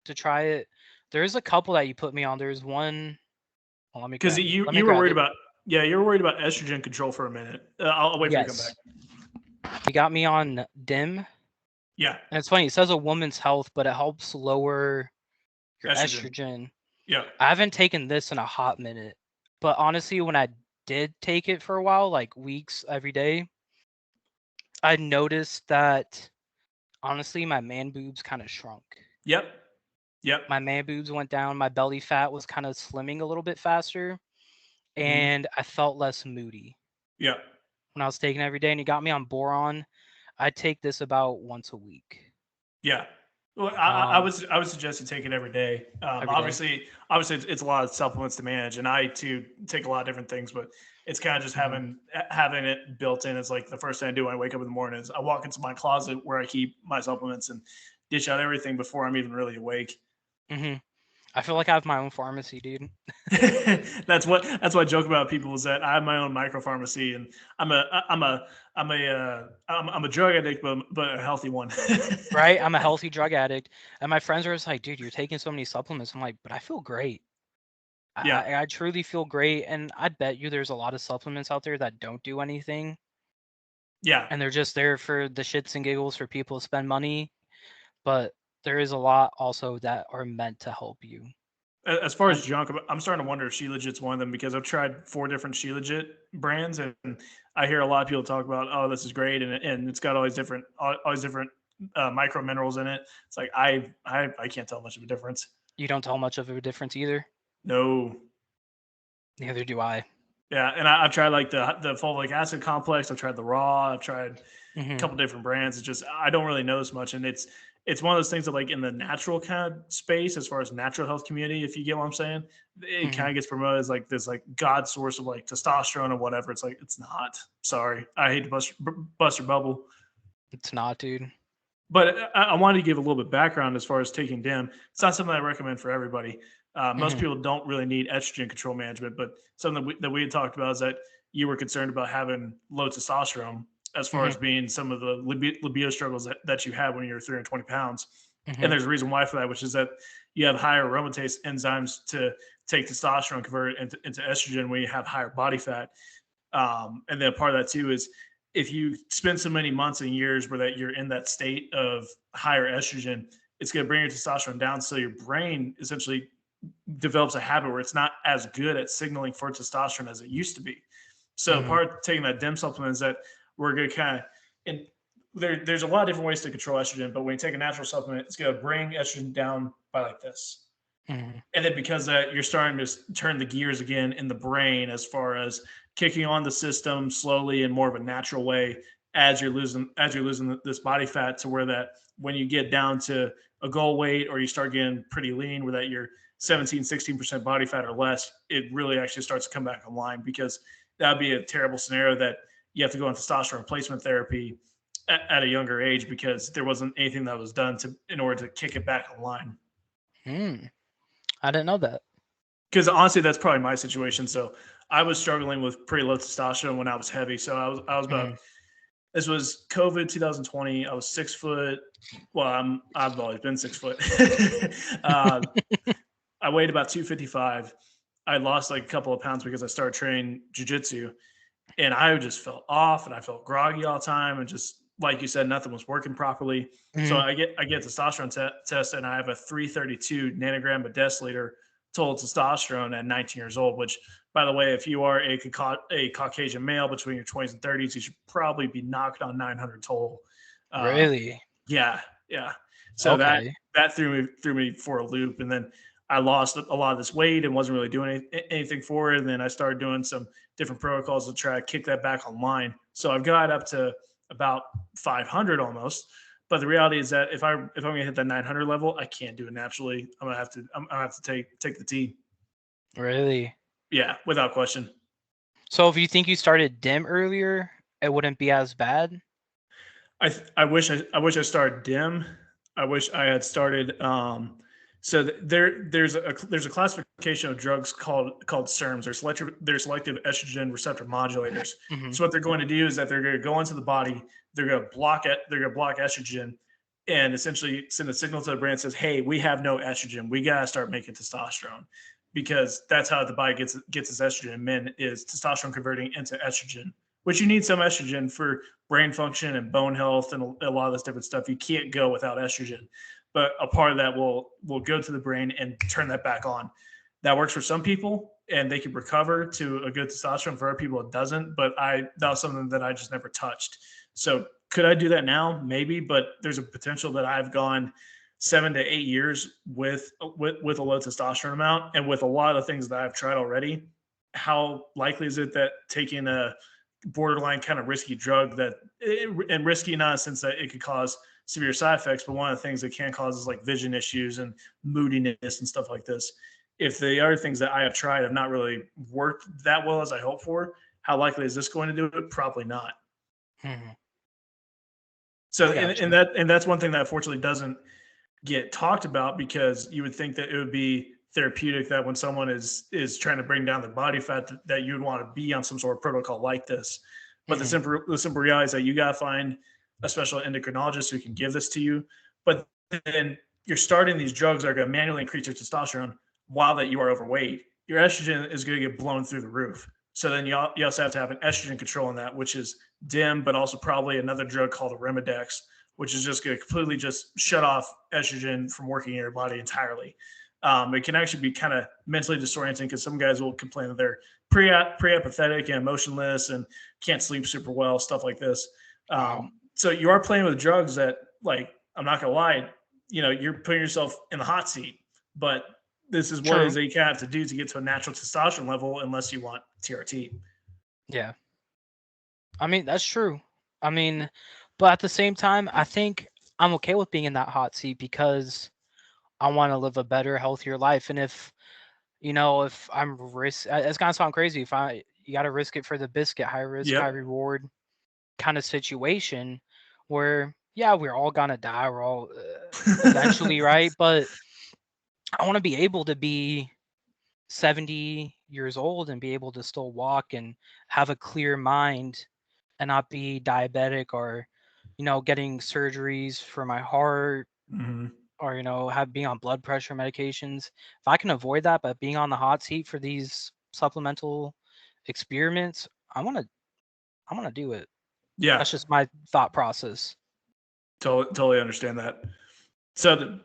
to try it. There's a couple that you put me on. There's one. Well, Because you let me you were grab worried it. about you were worried about estrogen control for a minute. I'll wait for you to come back. Yes, you got me on DIM. Yeah, And it's funny. It says a woman's health, but it helps lower your estrogen. estrogen. Yeah. I haven't taken this in a hot minute, but honestly, when I did take it for a while, like weeks every day, I noticed that honestly my man boobs kind of shrunk. Yep. Yep. My man boobs went down. My belly fat was kind of slimming a little bit faster, Mhm. and I felt less moody Yep. when I was taking it every day. And he got me on boron. I take this about once a week. Yeah. Well, Um, I would suggest you take it every day. every day. Obviously, it's a lot of supplements to manage, and I too take a lot of different things. But it's kind of just Hmm. having it built in. It's like the first thing I do when I wake up in the morning is I walk into my closet where I keep my supplements and dish out everything before I'm even really awake. Hmm. I feel like I have my own pharmacy, dude. That's what I joke about people is that I have my own micro pharmacy, and I'm a I'm a I'm a drug addict, but a healthy one. Right? I'm a healthy drug addict, and my friends are just like, "Dude, you're taking so many supplements." I'm like, "But I feel great. Yeah. I truly feel great." And I bet you there's a lot of supplements out there that don't do anything, Yeah. and they're just there for the shits and giggles for people to spend money. But there is a lot also that are meant to help you. As far And as junk, I'm starting to wonder if She Legit's one of them because I've tried 4 different She Legit brands, and I hear a lot of people talk about, "Oh, this is great," and it's got all these different micro minerals in it. It's like I can't tell much of a difference. you don't tell much of a difference either. No. Neither do I. Yeah, and I've tried like the fulvic acid complex. I've tried the raw. I've tried a Hmm. couple different brands. It's just I don't really notice much, and it's one of those things that like in the natural kind of space, as far as natural health community, if you get what I'm saying, it Hmm. kind of gets promoted as like this like god source of like testosterone or whatever. It's like it's not. Sorry, I hate to bust your bubble. It's not, dude. But I wanted to give a little bit of background as far as taking DIM. It's not something I recommend for everybody. Most Hmm. people don't really need estrogen control management, but something that we had talked about is that you were concerned about having low testosterone as far Hmm. as being some of the libido struggles that you had when you were 320 pounds. And Hmm. there's a reason why for that, which is that you have higher aromatase enzymes to take testosterone, convert it into estrogen when you have higher body fat. And then part of that too is if you spend so many months and years where that you're in that state of higher estrogen, it's going to bring your testosterone down. So your brain essentially develops a habit where it's not as good at signaling for testosterone as it used to be. So Hmm. part of taking that DIM supplement is that we're going to kind of, and there's a lot of different ways to control estrogen, but when you take a natural supplement, it's going to bring estrogen down by like this. Hmm. And then because that you're starting to turn the gears again in the brain as far as kicking on the system slowly in more of a natural way as you're losing this body fat to where that when you get down to a goal weight or you start getting pretty lean where that you're 17-16% body fat or less, it really actually starts to come back online because that'd be a terrible scenario that you have to go on testosterone replacement therapy at a younger age because there wasn't anything that was done to in order to kick it back online. Hmm. I didn't know that. Because honestly, that's probably my situation. So I was struggling with pretty low testosterone when I was heavy. So I was about Hmm. this was COVID 2020. I was 6 foot. Well, I've always been 6 foot. uh, I weighed about 255. I lost like a couple of pounds because I started training jujitsu, and I just felt off and I felt groggy all the time, and just like you said, nothing was working properly. So Hmm. I get testosterone test, and I have a 332 nanogram per deciliter total testosterone at 19 years old. Which, by the way, if you are a Caucasian male between your 20s and 30s, you should probably be knocked on 900 total. Um, Really? yeah, yeah. So Okay. that threw me for a loop, and then I lost a lot of this weight and wasn't really doing anything for it. And then I started doing some different protocols to try to kick that back online. So I've got up to about 500 almost. But the reality is that if I'm gonna hit that 900 level, I can't do it naturally. I'm gonna have to take the T. Really? Yeah, without question. So if you think you started dim earlier, it wouldn't be as bad? I wish I started dim. I wish I had started. So there's a classification of drugs called SERMs. They're selective estrogen receptor modulators. Hmm. So what they're going to do is that they're going to go into the body. They're going to block it. They're going to block estrogen, and essentially send a signal to the brain that says, "Hey, we have no estrogen. We got to start making testosterone." Because that's how the body gets its estrogen in men is testosterone converting into estrogen, which you need some estrogen for brain function and bone health and a lot of this different stuff. You can't go without estrogen, but a part of that will go to the brain and turn that back on. That works for some people, and they can recover to a good testosterone. For other people, it doesn't. But that was something that I just never touched. So could I do that now? Maybe, but there's a potential that I've gone 7 to 8 years with a low testosterone amount, and with a lot of the things that I've tried already, how likely is it that taking a borderline kind of risky drug and risky not in the sense that it could cause severe side effects, but one of the things that can cause is like vision issues and moodiness and stuff like this. If the other things that I have tried have not really worked that well as I hope for, how likely is this going to do it? Probably not. Mhm. So, I got you. and that's one thing that unfortunately doesn't get talked about, because you would think that it would be therapeutic that when someone is trying to bring down their body fat, that you would want to be on some sort of protocol like this. But Mhm. the simple reality is that you got to find a special endocrinologist who can give this to you. But then you're starting these drugs that are going to manually increase your testosterone while that you are overweight. Your estrogen is going to get blown through the roof. So then you also have to have an estrogen control in that, which is dim, but also probably another drug called Arimidex, which is just going to completely just shut off estrogen from working in your body entirely. It can actually be kind of mentally disorienting, because some guys will complain that they're pre-apathetic and emotionless and can't sleep super well, stuff like this. Wow. So you are playing with drugs that, like, I'm not gonna lie, you're putting yourself in the hot seat. But this is what it is True. that you kind of have to do to get to a natural testosterone level, unless you want TRT. Yeah. I mean, that's true. I mean, but at the same time, I think I'm okay with being in that hot seat because I want to live a better, healthier life. And if I'm it's gonna sound crazy. You got to risk it for the biscuit, high risk, high Yep. reward kind of situation where, yeah, we're all gonna die. We're all eventually, right? But I want to be able to be 70 years old and be able to still walk and have a clear mind and not be diabetic or getting surgeries for my heart Mhm. or have being on blood pressure medications. If I can avoid that by being on the hot seat for these supplemental experiments, I want to do it. Yeah, That's just my thought process. totally understand that. So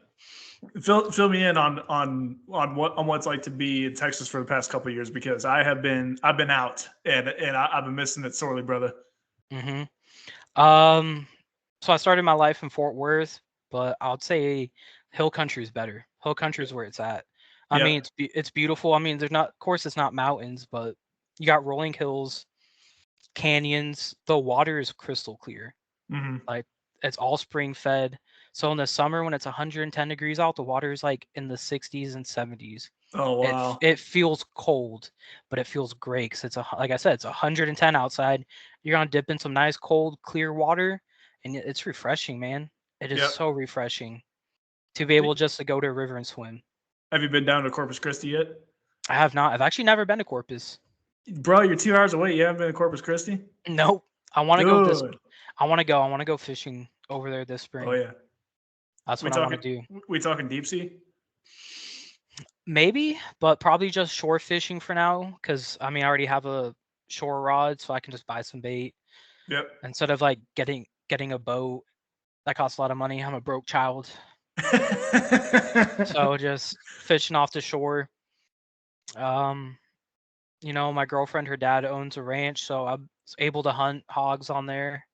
fill me in on what it's like to be in Texas for the past couple of years, because I've been out, and I've been missing it sorely, brother. hmm Um, so I started my life in Fort Worth, but I would say Hill Country is better. Hill Country is where it's at. I Yep. mean, it's beautiful. I mean, there's not, of course, it's not mountains, but you got rolling hills, canyons. The water is crystal clear. Hmm. Like it's all spring fed. So in the summer when it's 110 degrees out, the water is like in the 60s and 70s. Oh wow. It feels cold, but it feels great because like I said, it's 110 outside. You're gonna dip in some nice cold clear water, and it's refreshing, man. It is Yep. so refreshing to be able just to go to a river and swim. Have you been down to Corpus Christi yet? I have not. I've actually never been to Corpus. Bro, you're 2 hours away. You haven't been to Corpus Christi? Nope. I want to go this. Dude. I want to go. I want to go fishing over there this Oh spring. yeah. That's We what I want to talking do. we talking deep sea? Maybe, but probably just shore fishing for now. Because I mean, I already have a shore rod, so I can just buy some bait Yep. instead of like getting a boat. That costs a lot of money. I'm a broke child, so just fishing off the shore. Um, my girlfriend, her dad owns a ranch, so I was able to hunt hogs on there.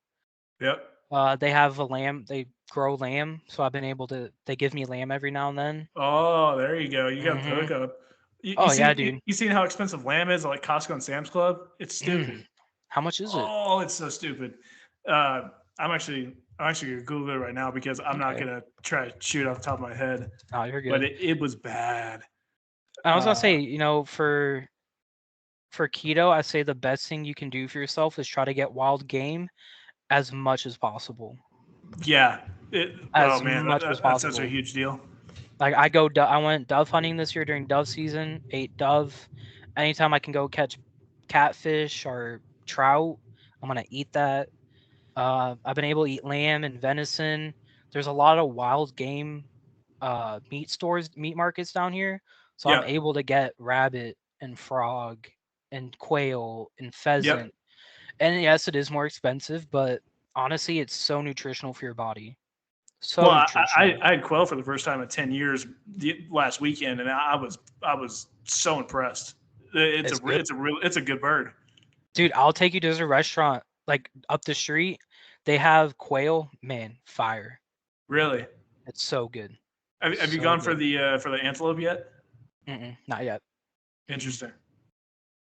Yep. They have a lamb. They grow lamb, so I've been able to. They give me lamb every now and then. Oh, there you go. You got the hmm hookup. You Oh yeah, seen dude. you seen how expensive lamb is at like Costco and Sam's Club? It's Mm. stupid. How much is it? Oh, it's so stupid. Uh, I'm actually gonna Google it right now, because I'm not Okay. gonna try to shoot off the top of my head. Oh, you're But good. it was bad. I was gonna Uh, say, for keto, I say the best thing you can do for yourself is try to get wild game as much as possible. yeah. Oh As man, much as that's such a possible. huge deal. Like I went dove hunting this year during dove season, ate dove. Anytime I can go catch catfish or trout, I'm gonna eat that. I've been able to eat lamb and venison. There's a lot of wild game meat markets down here. So I'm Yep. able to get rabbit and frog and quail and Yep. pheasant. And yes, it is more expensive, but honestly, it's so nutritional for your body. So Well, nutritional. I had quail for the first time in 10 years last weekend, and I was so impressed. It's good. It's a good bird. Dude, I'll take you to a restaurant like up the street. They have quail, man, fire. Really. It's so good. Have you So gone good. for the antelope yet? Not yet. Interesting.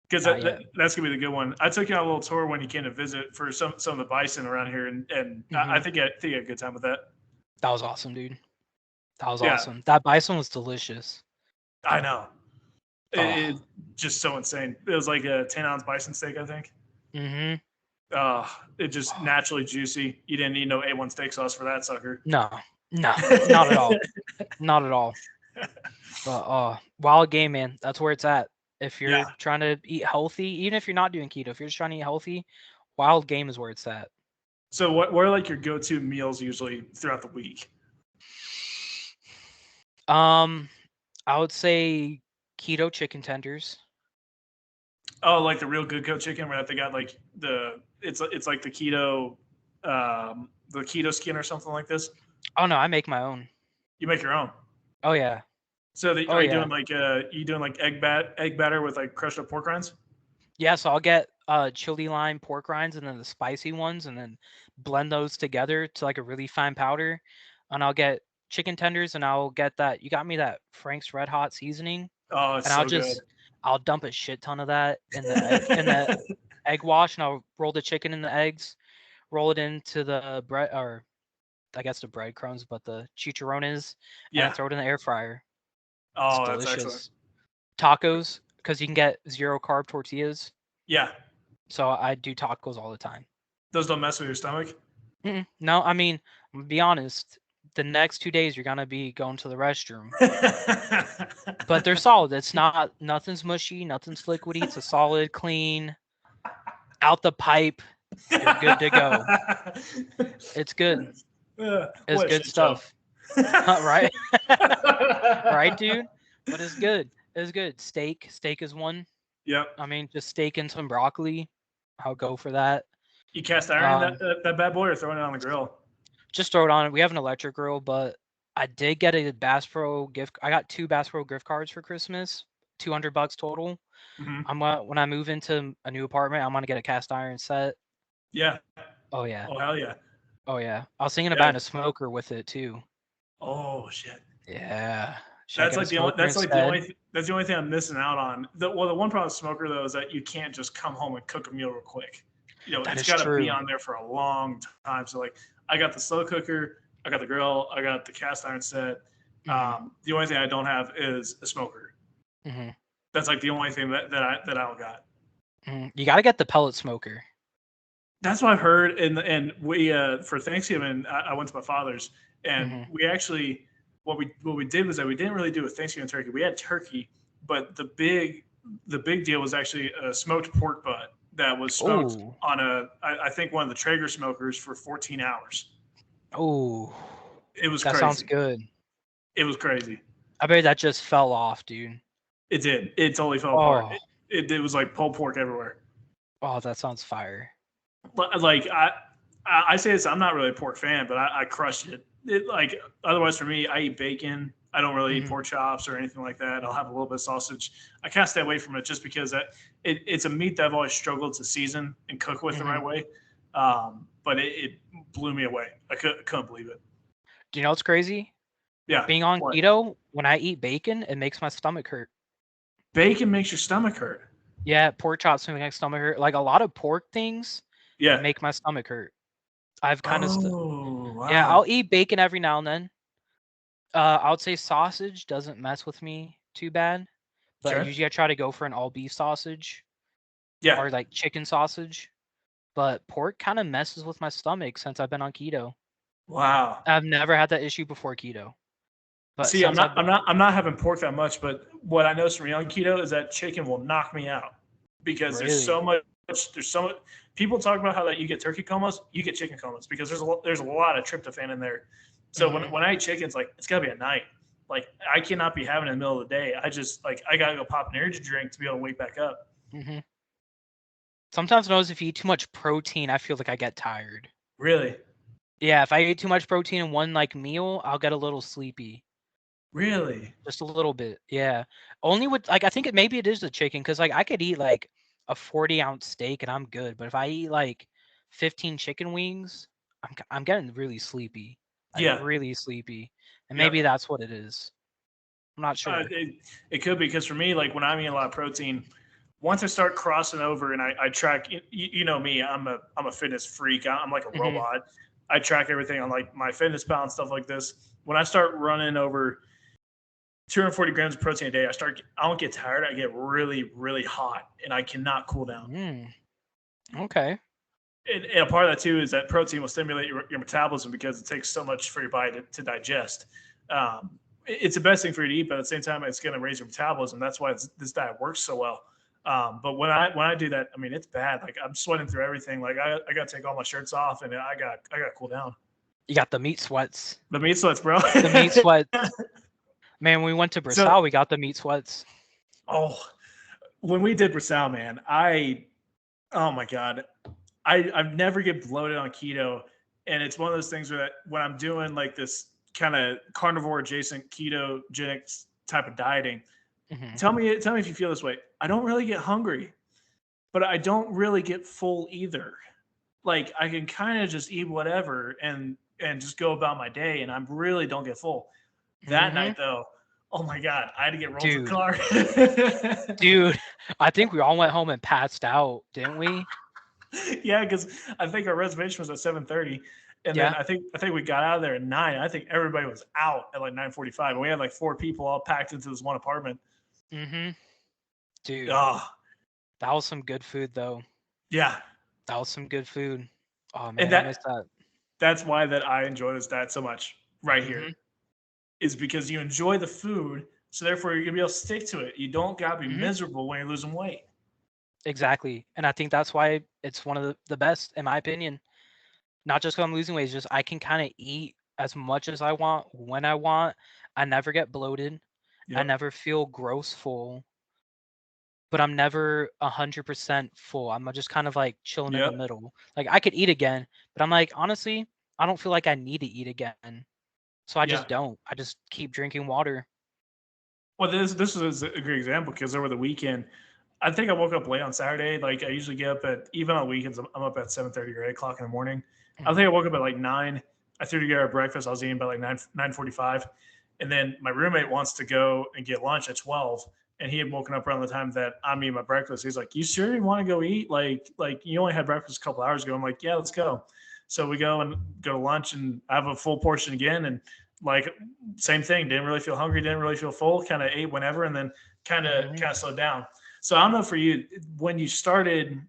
Because Not yet. that's gonna be the good one. I took you on a little tour when you came to visit for some of the bison around here, and I think I had a good time with that. That was awesome, dude. That was Yeah, awesome. That bison was delicious. I know. Oh. It's just so insane. It was like a 10-ounce bison steak, I think. Mm-hmm. It just naturally juicy. You didn't need no A1 steak sauce for that sucker. No, not at all. Not at all. But wild game, man. That's where it's at. If Yeah. you're trying to eat healthy, even if you're not doing keto, if you're just trying to eat healthy, wild game is where it's at. So what are like your go-to meals usually throughout the week? I would say keto chicken tenders. Oh, like the real good goat chicken where they got like it's like the keto skin or something like this. Oh no, I make my own. You make your own. Oh yeah. So Oh are you yeah. doing like egg batter with like crushed up pork rinds? Yeah, so I'll get chili lime pork rinds and then the spicy ones and then blend those together to like a really fine powder. And I'll get chicken tenders and I'll get that you got me that Frank's Red Hot seasoning Oh, it's and so good. I'll dump a shit ton of that in the egg wash and I'll roll the chicken in the eggs, roll it into the bread or I guess the breadcrumbs, but the chicharrones, and then Yeah. throw it in the air fryer. It's Oh, that's excellent. delicious. Tacos, because you can get 0 carb tortillas. Yeah. So I do tacos all the time. Those don't mess with your stomach. No, I mean, I'm gonna be honest. The next 2 days you're gonna be going to the restroom, but they're solid. It's not nothing's mushy, nothing's liquidy. It's a solid, clean, out the pipe. You're good to go. It's good. It's What a good shit show. stuff, right? Right, dude. But it's good. It's good. Steak is one. Yep. I mean, just steak and some broccoli. I'll go for that. You cast iron that bad boy or throwing it on the grill? Just throw it on. We have an electric grill, but I did get a Bass Pro gift. I got 2 Bass Pro gift cards for Christmas, $200 total. Mm-hmm. When I move into a new apartment, I'm gonna get a cast iron set. Yeah. Oh yeah. Oh hell yeah. Oh yeah. I was thinking about a smoker with it too. Oh shit. Yeah. That's like the only thing I'm missing out on. The one problem with smoker though is that you can't just come home and cook a meal real quick. It's got to be on there for a long time. So like, I got the slow cooker, I got the grill, I got the cast iron set. The only thing I don't have is a smoker. Mm-hmm. That's like the only thing that I don't got. You got to get the pellet smoker. That's what I've heard. And we for Thanksgiving, I went to my father's, and we actually what we did was that we didn't really do a Thanksgiving turkey. We had turkey, but the big deal was actually a smoked pork butt that was smoked on I think one of the Traeger smokers for 14 hours. Oh, it was that crazy. Sounds good. It was crazy. I bet that just fell off, dude. It did. It totally fell apart. It was like pulled pork everywhere. Oh, that sounds fire. Like I say this, I'm not really a pork fan, but I crushed it. Like otherwise for me, I eat bacon. I don't really eat pork chops or anything like that. I'll have a little bit of sausage. I kind of stay away from it just because it's a meat that I've always struggled to season and cook with the right way. But it blew me away. I couldn't believe it. Do you know what's crazy? Yeah. Being on keto, when I eat bacon, it makes my stomach hurt. Bacon makes your stomach hurt? Yeah, pork chops make my stomach hurt. Like a lot of pork things make my stomach hurt. I've kind of wow. Yeah, I'll eat bacon every now and then. I would say sausage doesn't mess with me too bad, but usually I try to go for an all beef sausage. Yeah. Or like chicken sausage. But pork kind of messes with my stomach since I've been on keto. Wow. I've never had that issue before keto. But see, I'm not having pork that much, but what I noticed from on keto is that chicken will knock me out because there's so much people talk about how that you get turkey comas, you get chicken comas because there's a lot of tryptophan in there. So when I eat chicken, it's like it's gotta be at night. Like I cannot be having it in the middle of the day. I just I gotta go pop an energy drink to be able to wake back up. Sometimes I notice if you eat too much protein, I feel like I get tired. Really? Yeah, if I eat too much protein in one meal, I'll get a little sleepy. Really? Just a little bit, yeah. Only with I think maybe it is the chicken because I could eat like a 40-ounce steak and I'm good, but if I eat like 15 chicken wings, I'm getting really sleepy. like Yeah. really sleepy, and Yep. maybe that's what it is. I'm not sure. It could be because for me, like when I'm eating a lot of protein, once I start crossing over and I track, you know me, I'm a fitness freak. I'm like a Hmm. robot. I track everything on like my fitness pal and stuff like this. When I start running over 240 grams of protein a day, I don't get tired. I get really, really hot and I cannot cool down. Mm, okay. And a part of that too is that protein will stimulate your metabolism because it takes so much for your body to digest. It's the best thing for you to eat, but at the same time, it's going to raise your metabolism. That's why this diet works so well. But when I do that, I mean, it's bad. Like I'm sweating through everything. Like I got to take all my shirts off, and I got to cool down. You got the meat sweats. The meat sweats, bro. The meat sweat. Man, when we went to So, Brazil, we got the meat sweats. oh, when we did Brazil, man, oh my god, I've never get bloated on keto, and it's one of those things where when I'm doing like this kind of carnivore adjacent ketogenic type of dieting, Hmm. tell me if you feel this way. I don't really get hungry, but I don't really get full either. Like I can kind of just eat whatever and just go about my day, and I really don't get full. That Hmm. night though, oh my god, I had to get rolled to the Dude, car. dude, I think we all went home and passed out, didn't we? Yeah, because I think our reservation was at 7:30, and then Yeah. I think we got out of there at 9. I think everybody was out at like 9:45, and we had like 4 people all packed into this one apartment. Hmm. Dude, Oh, that was some good food though. yeah, That was some good food. Oh and man, I miss that. that's why that I enjoy this diet so much right here Hmm. is because you enjoy the food, so therefore you're gonna be able to stick to it. You don't gotta be Hmm. miserable when you're losing weight. Exactly. And I think that's why it's one of the best, in my opinion. Not just 'cause I'm losing weight, it's just I can kind of eat as much as I want when I want. I never get bloated. I Yep. never feel gross full, but I'm never 100% full. I'm just kind of like chilling in the Yep. middle. Like I could eat again, but I'm like, honestly, I don't feel like I need to eat again. So I Yeah. just don't. I just keep drinking water. Well, this is a great example because over the weekend, I think I woke up late on Saturday. Like I usually get up at even on weekends, I'm up at 7:30 or 8 o'clock in the morning. I Hmm. think I woke up at like 9. I threw together breakfast. I was eating by like 9:45, and then my roommate wants to go and get lunch at 12, and he had woken up around the time that I'm eating my breakfast. He's like, "You sure you want to go eat? Like you only had breakfast a couple hours ago." I'm like, "Yeah, let's go." So we go to lunch and I have a full portion again, and like same thing. Didn't really feel hungry. Didn't really feel full. Kind of ate whenever, and then Hmm. kind of slowed down. So I don't know for you when you started.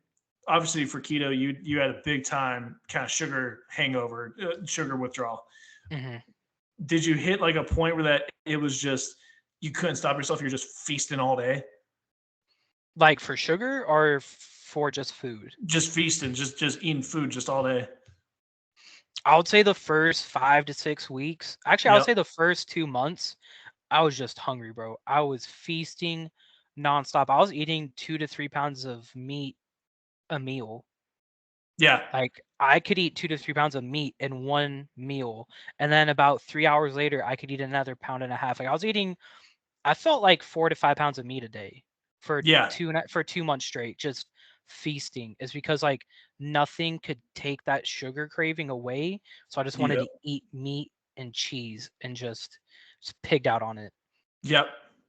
Obviously, for keto, you had a big time kind of sugar hangover, sugar withdrawal. Hmm. Did you hit like a point where that it was just you couldn't stop yourself? You're just feasting all day, Like for sugar or for just food? just feasting, just eating food just all day. I would say the first 5 to 6 weeks. Actually, I would Yep. say the first 2 months, I was just hungry, bro. I was feasting nonstop. I was eating 2 to 3 pounds of meat a meal. Yeah. Like I could eat 2 to 3 pounds of meat in one meal, and then about 3 hours later, I could eat another pound and a half. Like I was eating, I felt like 4 to 5 pounds of meat a day for Yeah. 2 months straight, just feasting. Is because like nothing could take that sugar craving away. So I just wanted Yep. to eat meat and cheese and just pigged out on it. Yep.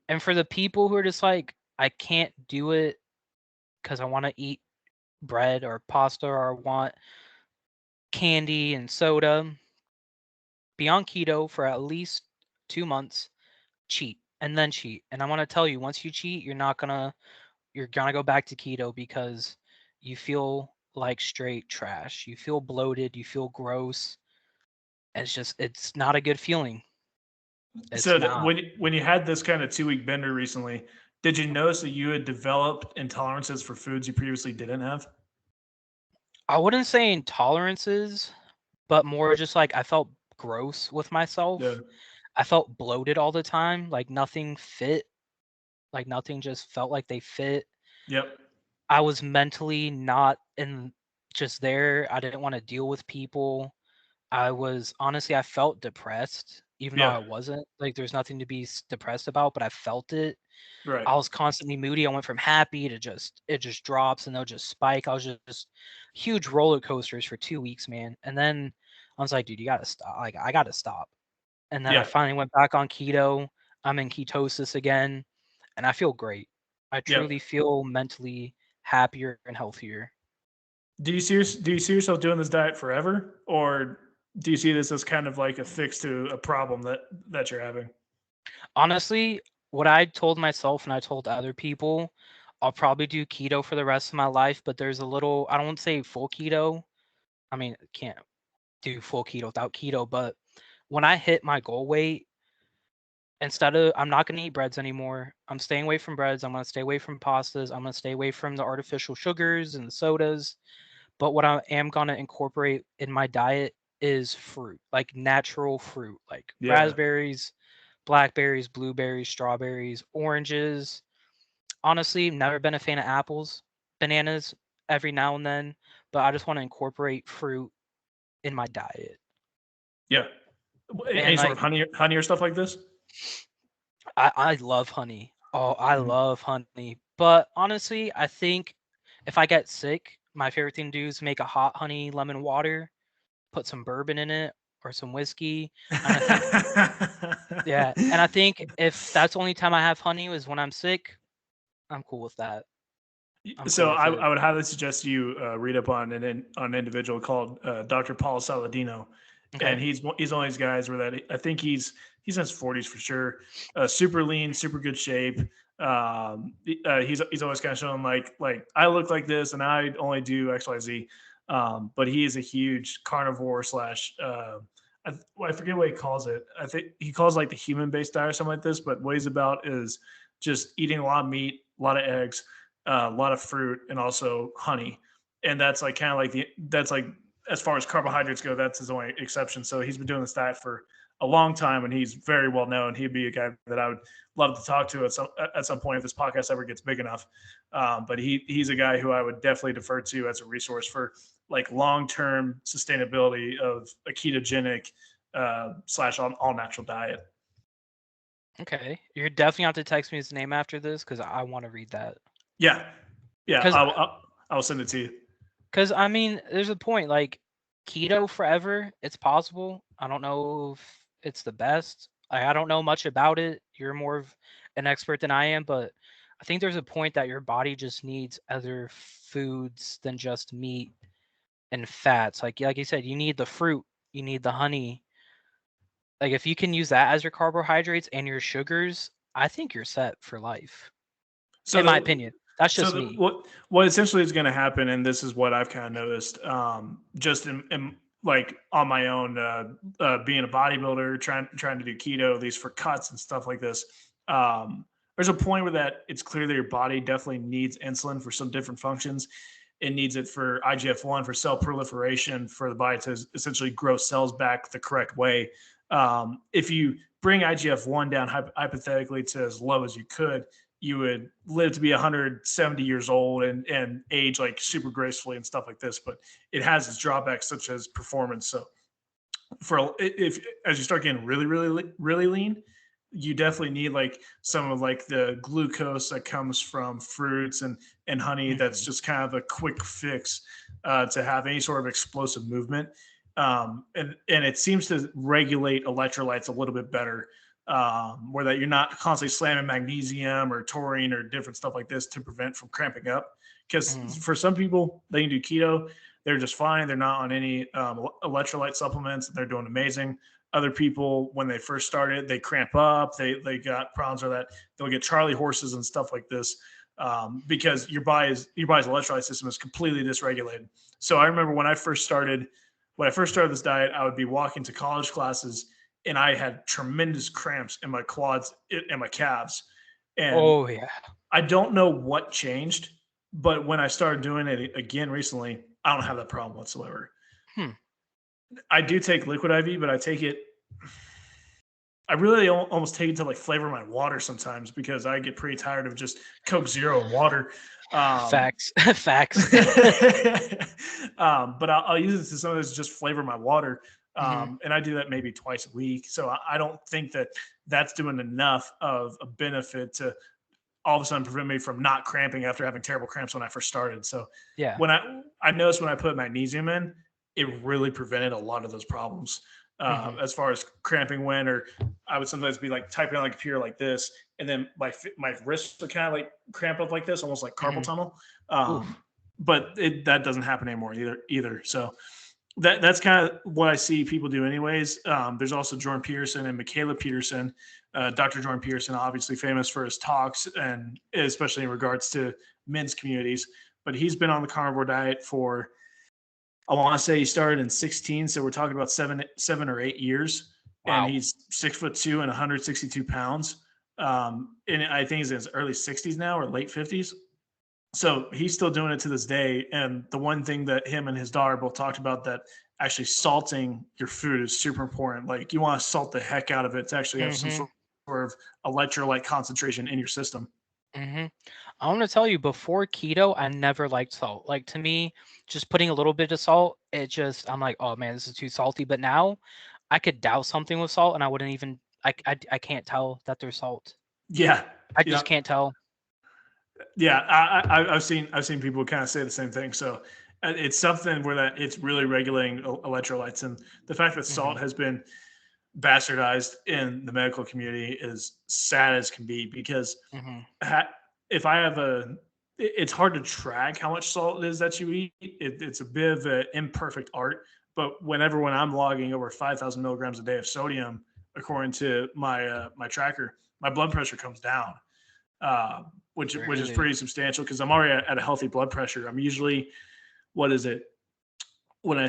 And for the people who are just like, I can't do it because I want to eat bread or pasta or I want candy and soda, be on keto for at least 2 months, cheat, and then cheat. And I want to tell you, once you cheat, you're gonna go back to keto because you feel like straight trash. You feel bloated, you feel gross. It's not a good feeling. It's So not. when you had this kind of 2 week bender recently, did you notice that you had developed intolerances for foods you previously didn't have? I wouldn't say intolerances, but more just like I felt gross with Yeah. myself. I felt bloated all the time, like nothing fit, like nothing just felt like they fit. Yep. I was mentally not in just there. I didn't want to deal with people. I was honestly, I felt depressed, even though Yeah. I wasn't. Like, there's nothing to be depressed about, but I felt it. Right. I was constantly moody. I went from happy to it just drops and they'll just spike. I was just huge roller coasters for 2 weeks, man. And then I was like, dude, you gotta stop. Like, I gotta stop. And then I Yeah. finally went back on keto. I'm in ketosis again, and I feel great. I Yep. truly feel mentally happier and healthier. Do you see yourself doing this diet forever, or do you see this as kind of like a fix to a problem that you're having? Honestly, what I told myself and I told other people, I'll probably do keto for the rest of my life, but there's a little, I don't want to say full keto. I mean, can't do full keto without keto, but when I hit my goal weight, I'm not going to eat breads anymore. I'm staying away from breads. I'm going to stay away from pastas. I'm going to stay away from the artificial sugars and the sodas. But what I am going to incorporate in my diet is fruit, like natural fruit, like Yeah. raspberries, blackberries, blueberries, strawberries, oranges. Honestly, never been a fan of apples, bananas every now and then, but I just want to incorporate fruit in my diet. Yeah. And Any sort of like honey or stuff like this? I love honey. Oh, I Mhm. love honey. But honestly, I think if I get sick, my favorite thing to do is make a hot honey lemon water, put some bourbon in it or some whiskey. And I think yeah, and I think if that's the only time I have honey is when I'm sick, I'm cool with that. I'm cool So with it. I would highly suggest you read up on on an individual called Dr. Paul Saladino, Okay. and he's one of these guys where that I think he's in his 40s for sure, super lean, super good shape. He's always kind of showing like I look like this and I only do X Y Z, but he is a huge carnivore slash. I forget what he calls it. I think he calls it like the human based diet or something like this. But what he's about is just eating a lot of meat, a lot of eggs, a lot of fruit, and also honey. And that's like kind of like that's like as far as carbohydrates go, that's his only exception. So he's been doing this diet for a long time, and he's very well known. He'd be a guy that I would love to talk to at some point if this podcast ever gets big enough. But he's a guy who I would definitely defer to as a resource for like long term sustainability of a ketogenic slash all natural diet. Okay. You're definitely gonna have to text me his name after this because I want to read that. Yeah, yeah, Because I'll send it to you. Because I mean, there's a point like keto forever. It's possible. I don't know if it's the best. I don't know much about it. You're more of an expert than I am, but I think there's a point that your body just needs other foods than just meat and fats. Like you said, you need the fruit, you need the honey. Like if you can use that as your carbohydrates and your sugars, I think you're set for life. So In my the opinion, that's so just the, me. what essentially is going to happen, and this is what I've kind of noticed, just in like on my own, being a bodybuilder, trying to do keto, at least for cuts and stuff like this. Um, there's a point where that it's clear that your body definitely needs insulin for some different functions. It needs it for IGF-1 for cell proliferation, for the body to essentially grow cells back the correct way. If you bring IGF-1 down hypothetically to as low as you could, you would live to be 170 years old and age like super gracefully and stuff like this. But it has its drawbacks, such as performance. So for if as you start getting really lean, you definitely need like some of like the glucose that comes from fruits and honey. That's Mhm. just kind of a quick fix to have any sort of explosive movement. And it seems to regulate electrolytes a little bit better, where that you're not constantly slamming magnesium or taurine or different stuff like this to prevent from cramping up. Because Mhm. for some people, they can do keto, they're just fine. They're not on any electrolyte supplements. They're doing amazing. Other people, when they first started, they cramp up. They got problems with that. They'll get Charlie horses and stuff like this, because your body's electrolyte system is completely dysregulated. So I remember when I first started this diet, I would be walking to college classes and I had tremendous cramps in my quads and my calves. And Oh yeah. I don't know what changed, but when I started doing it again recently, I don't have that problem whatsoever. Hmm. I do take liquid IV, but I take it. I really almost take it to like flavor my water sometimes because I get pretty tired of just Coke Zero and water. Um, Facts. Facts. but I'll use it to sometimes just flavor my water. Mhm. And I do that maybe twice a week. So I don't think that that's doing enough of a benefit to all of a sudden prevent me from not cramping after having terrible cramps when I first started. So Yeah. when I noticed when I put magnesium in, it really prevented a lot of those problems. Mhm. As far as cramping went, or I would sometimes be like typing on the computer like this, and then my wrist would kind of like cramp up like this, almost like carpal Mhm. tunnel. Oof. But that doesn't happen anymore either. So that's kind of what I see people do anyways. There's also Jordan Peterson and Michaela Peterson. Dr. Jordan Peterson, obviously famous for his talks, and especially in regards to men's communities. But he's been on the carnivore diet for, I want to say he started in 16, so we're talking about 7 or 8 years, and Wow. he's 6'2" and 162 pounds. And I think he's in his early 60s now or late 50s. So he's still doing it to this day. And the one thing that him and his daughter both talked about, that actually salting your food is super important. Like you want to salt the heck out of it to actually have some Mhm. sort of electrolyte concentration in your system. Mhm. I want to tell you, before keto, I never liked salt. Like to me, just putting a little bit of salt, it just I'm like, oh man, this is too salty. But now, I could douse something with salt, and I wouldn't even. I can't tell that there's salt. Yeah. I just Yeah. can't tell. Yeah. I've seen people kind of say the same thing. So it's something where that it's really regulating electrolytes, and the fact that salt Mhm. has been bastardized in the medical community is sad as can be, because Mhm. if I have it's hard to track how much salt it is that you eat. It's a bit of an imperfect art. But when I'm logging over 5,000 milligrams a day of sodium, according to my tracker, my blood pressure comes down, uh, which is Really. pretty substantial because I'm already at a healthy blood pressure. I'm usually, what is it, when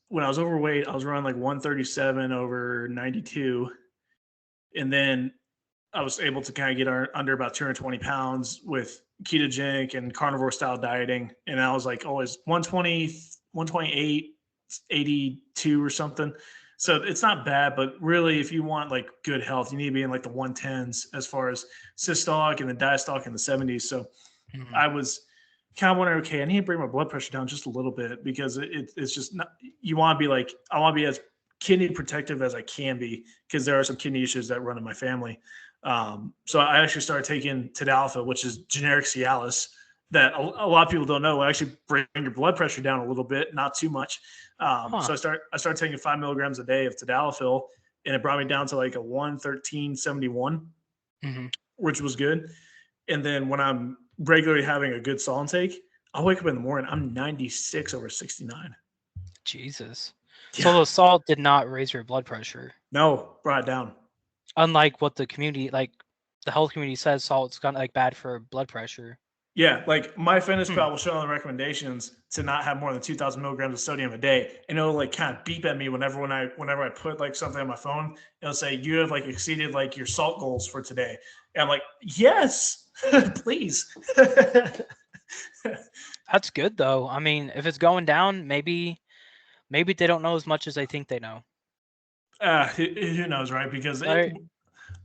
when I was overweight, I was around like 137 over 92, and then I was able to kind of get under about 220 pounds with ketogenic and carnivore style dieting. And I was like always 120, 128, 82 or something. So it's not bad, but really, if you want like good health, you need to be in like the 110s as far as systolic, and then diastolic in the 70s. So Mhm. I was kind of wondering, okay, I need to bring my blood pressure down just a little bit, because it's just not, you want to be like, I want to be as kidney protective as I can be, because there are some kidney issues that run in my family. So I actually started taking Tadalafil, which is generic Cialis, that a lot of people don't know will actually bring your blood pressure down a little bit, not too much. Huh. So I started taking 5 milligrams a day of Tadalafil, and it brought me down to like a 113.71, Mhm. which was good. And then when I'm regularly having a good salt intake, I'll wake up in the morning, I'm 96 over 69. Jesus. So Yeah. the salt did not raise your blood pressure, No, brought it down. unlike what the community, like the health community says, salt's kind of like bad for blood pressure. Yeah, like my fitness Hmm. pal will show on the recommendations to not have more than 2,000 milligrams of sodium a day, and it'll like kind of beep at me whenever I put like something on my phone. It'll say you have like exceeded like your salt goals for today, and I'm like, yes, please. That's good though. I mean, if it's going down, maybe they don't know as much as they think they know. Who knows, right? Because Right?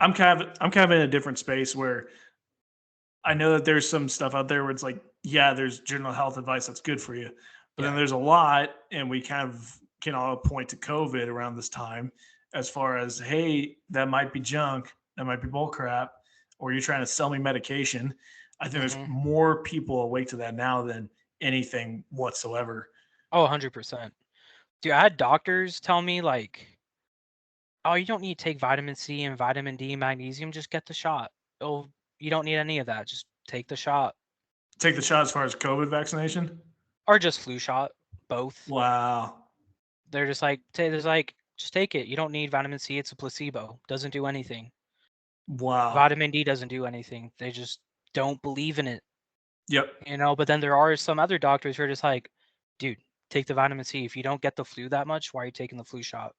I'm kind of in a different space where I know that there's some stuff out there where it's like, yeah, there's general health advice that's good for you, but then Yeah. there's a lot, and we kind of can all point to COVID around this time, as far as, hey, that might be junk, that might be bull crap, or you're trying to sell me medication. I think there's Hmm. more people awake to that now than anything whatsoever. Oh, 100%. Dude, I had doctors tell me like, oh, you don't need to take vitamin C and vitamin D, magnesium. Just get the shot. Oh, you don't need any of that. Just take the shot, Take the shot as far as COVID vaccination. or just flu shot. Both. Wow. They're just like, there's like, just take it. You don't need vitamin C. It's a placebo. Doesn't do anything. Wow. Vitamin D doesn't do anything. They just don't believe in it, Yep. But then there are some other doctors who are just like, dude, take the vitamin C. If you don't get the flu that much, why are you taking the flu shot?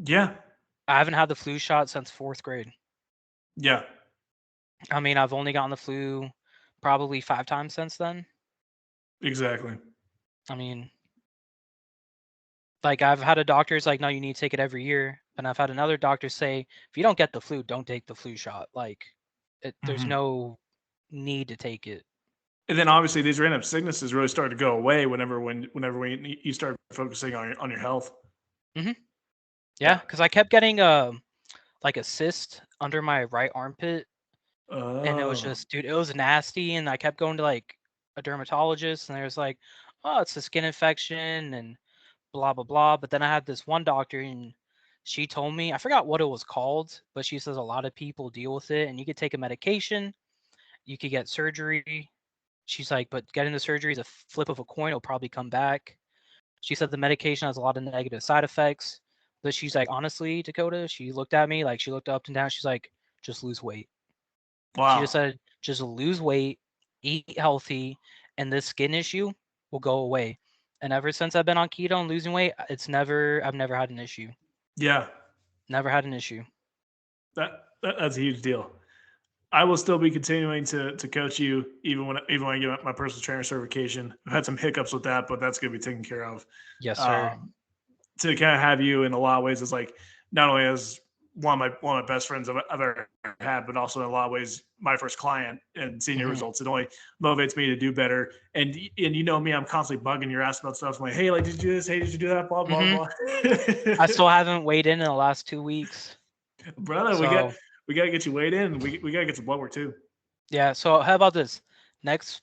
Yeah. I haven't had the flu shot since 4th grade. Yeah. I mean, I've only gotten the flu probably 5 times since then. Exactly. I mean, like I've had a doctor's like, no, you need to take it every year. And I've had another doctor say, if you don't get the flu, don't take the flu shot. Like, there's Mhm. no need to take it. And then obviously these random sicknesses really start to go away whenever you start focusing on your health. Hmm. Yeah, Yeah. because I kept getting like a cyst under my right armpit, and it was Oh. just, dude, it was nasty. And I kept going to like a dermatologist, and there's like, oh, it's a skin infection, and blah blah blah. But then I had this one doctor, and she told me, I forgot what it was called, but she says a lot of people deal with it, and you could take a medication, you could get surgery. She's like, but getting the surgery is a flip of a coin. It'll probably come back. She said the medication has a lot of negative side effects, but she's like, honestly, Dakota, she looked at me, like she looked up and down. She's like, just lose weight. She just Wow. said, just lose weight, eat healthy, and this skin issue will go away. And ever since I've been on keto and losing weight, I've never had an issue. Yeah. Never had an issue. That's a huge deal. I will still be continuing to coach you even when I get my personal trainer certification. I've had some hiccups with that, but that's going to be taken care of. Yes, sir. To kind of have you in a lot of ways is like not only as one of my best friends I've ever had, but also in a lot of ways my first client and seeing your results. It only motivates me to do better. And you know me, I'm constantly bugging your ass about stuff. I'm like, hey, like, did you do this? Hey, did you do that? Blah blah blah. I still haven't weighed in the last 2 weeks. Brother, So, we got to get you weighed in. We got to get some blood work too. yeah. So how about this? Next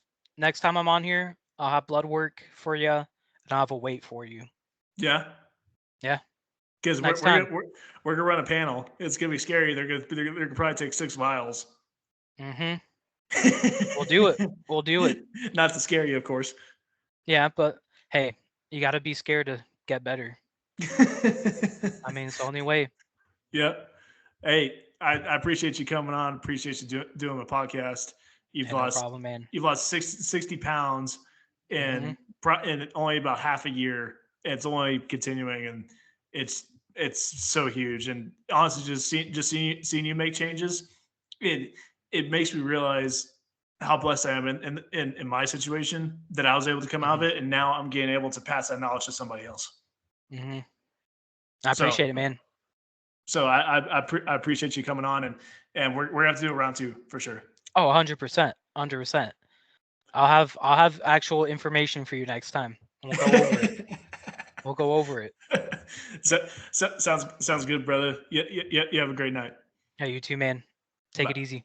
time I'm on here, I'll have blood work for you, and I'll have a weight for you. Yeah. Yeah. Because Next we're time. we're gonna run a panel. It's gonna be scary. They're gonna probably take 6 vials. We'll do it. We'll do it. Not to scare you, of course. Yeah, but hey, you got to be scared to get better. I mean, it's the only way. Yeah. Hey, I appreciate you coming on. Appreciate you doing the podcast. Hey, no problem, man. You've lost 60 pounds in only about half a year. It's only continuing, and it's so huge. And honestly, just seeing you make changes, it makes me realize how blessed I am in my situation that I was able to come out of it, and now I'm getting able to pass that knowledge to somebody else. I appreciate it, man. So I appreciate you coming on, and we're gonna have to do a round 2 for sure. Oh, 100%, 100%. I'll have actual information for you next time. We'll go over it. We'll go over it. Sounds good, brother. You have a great night. Yeah, you too, man. Take it easy.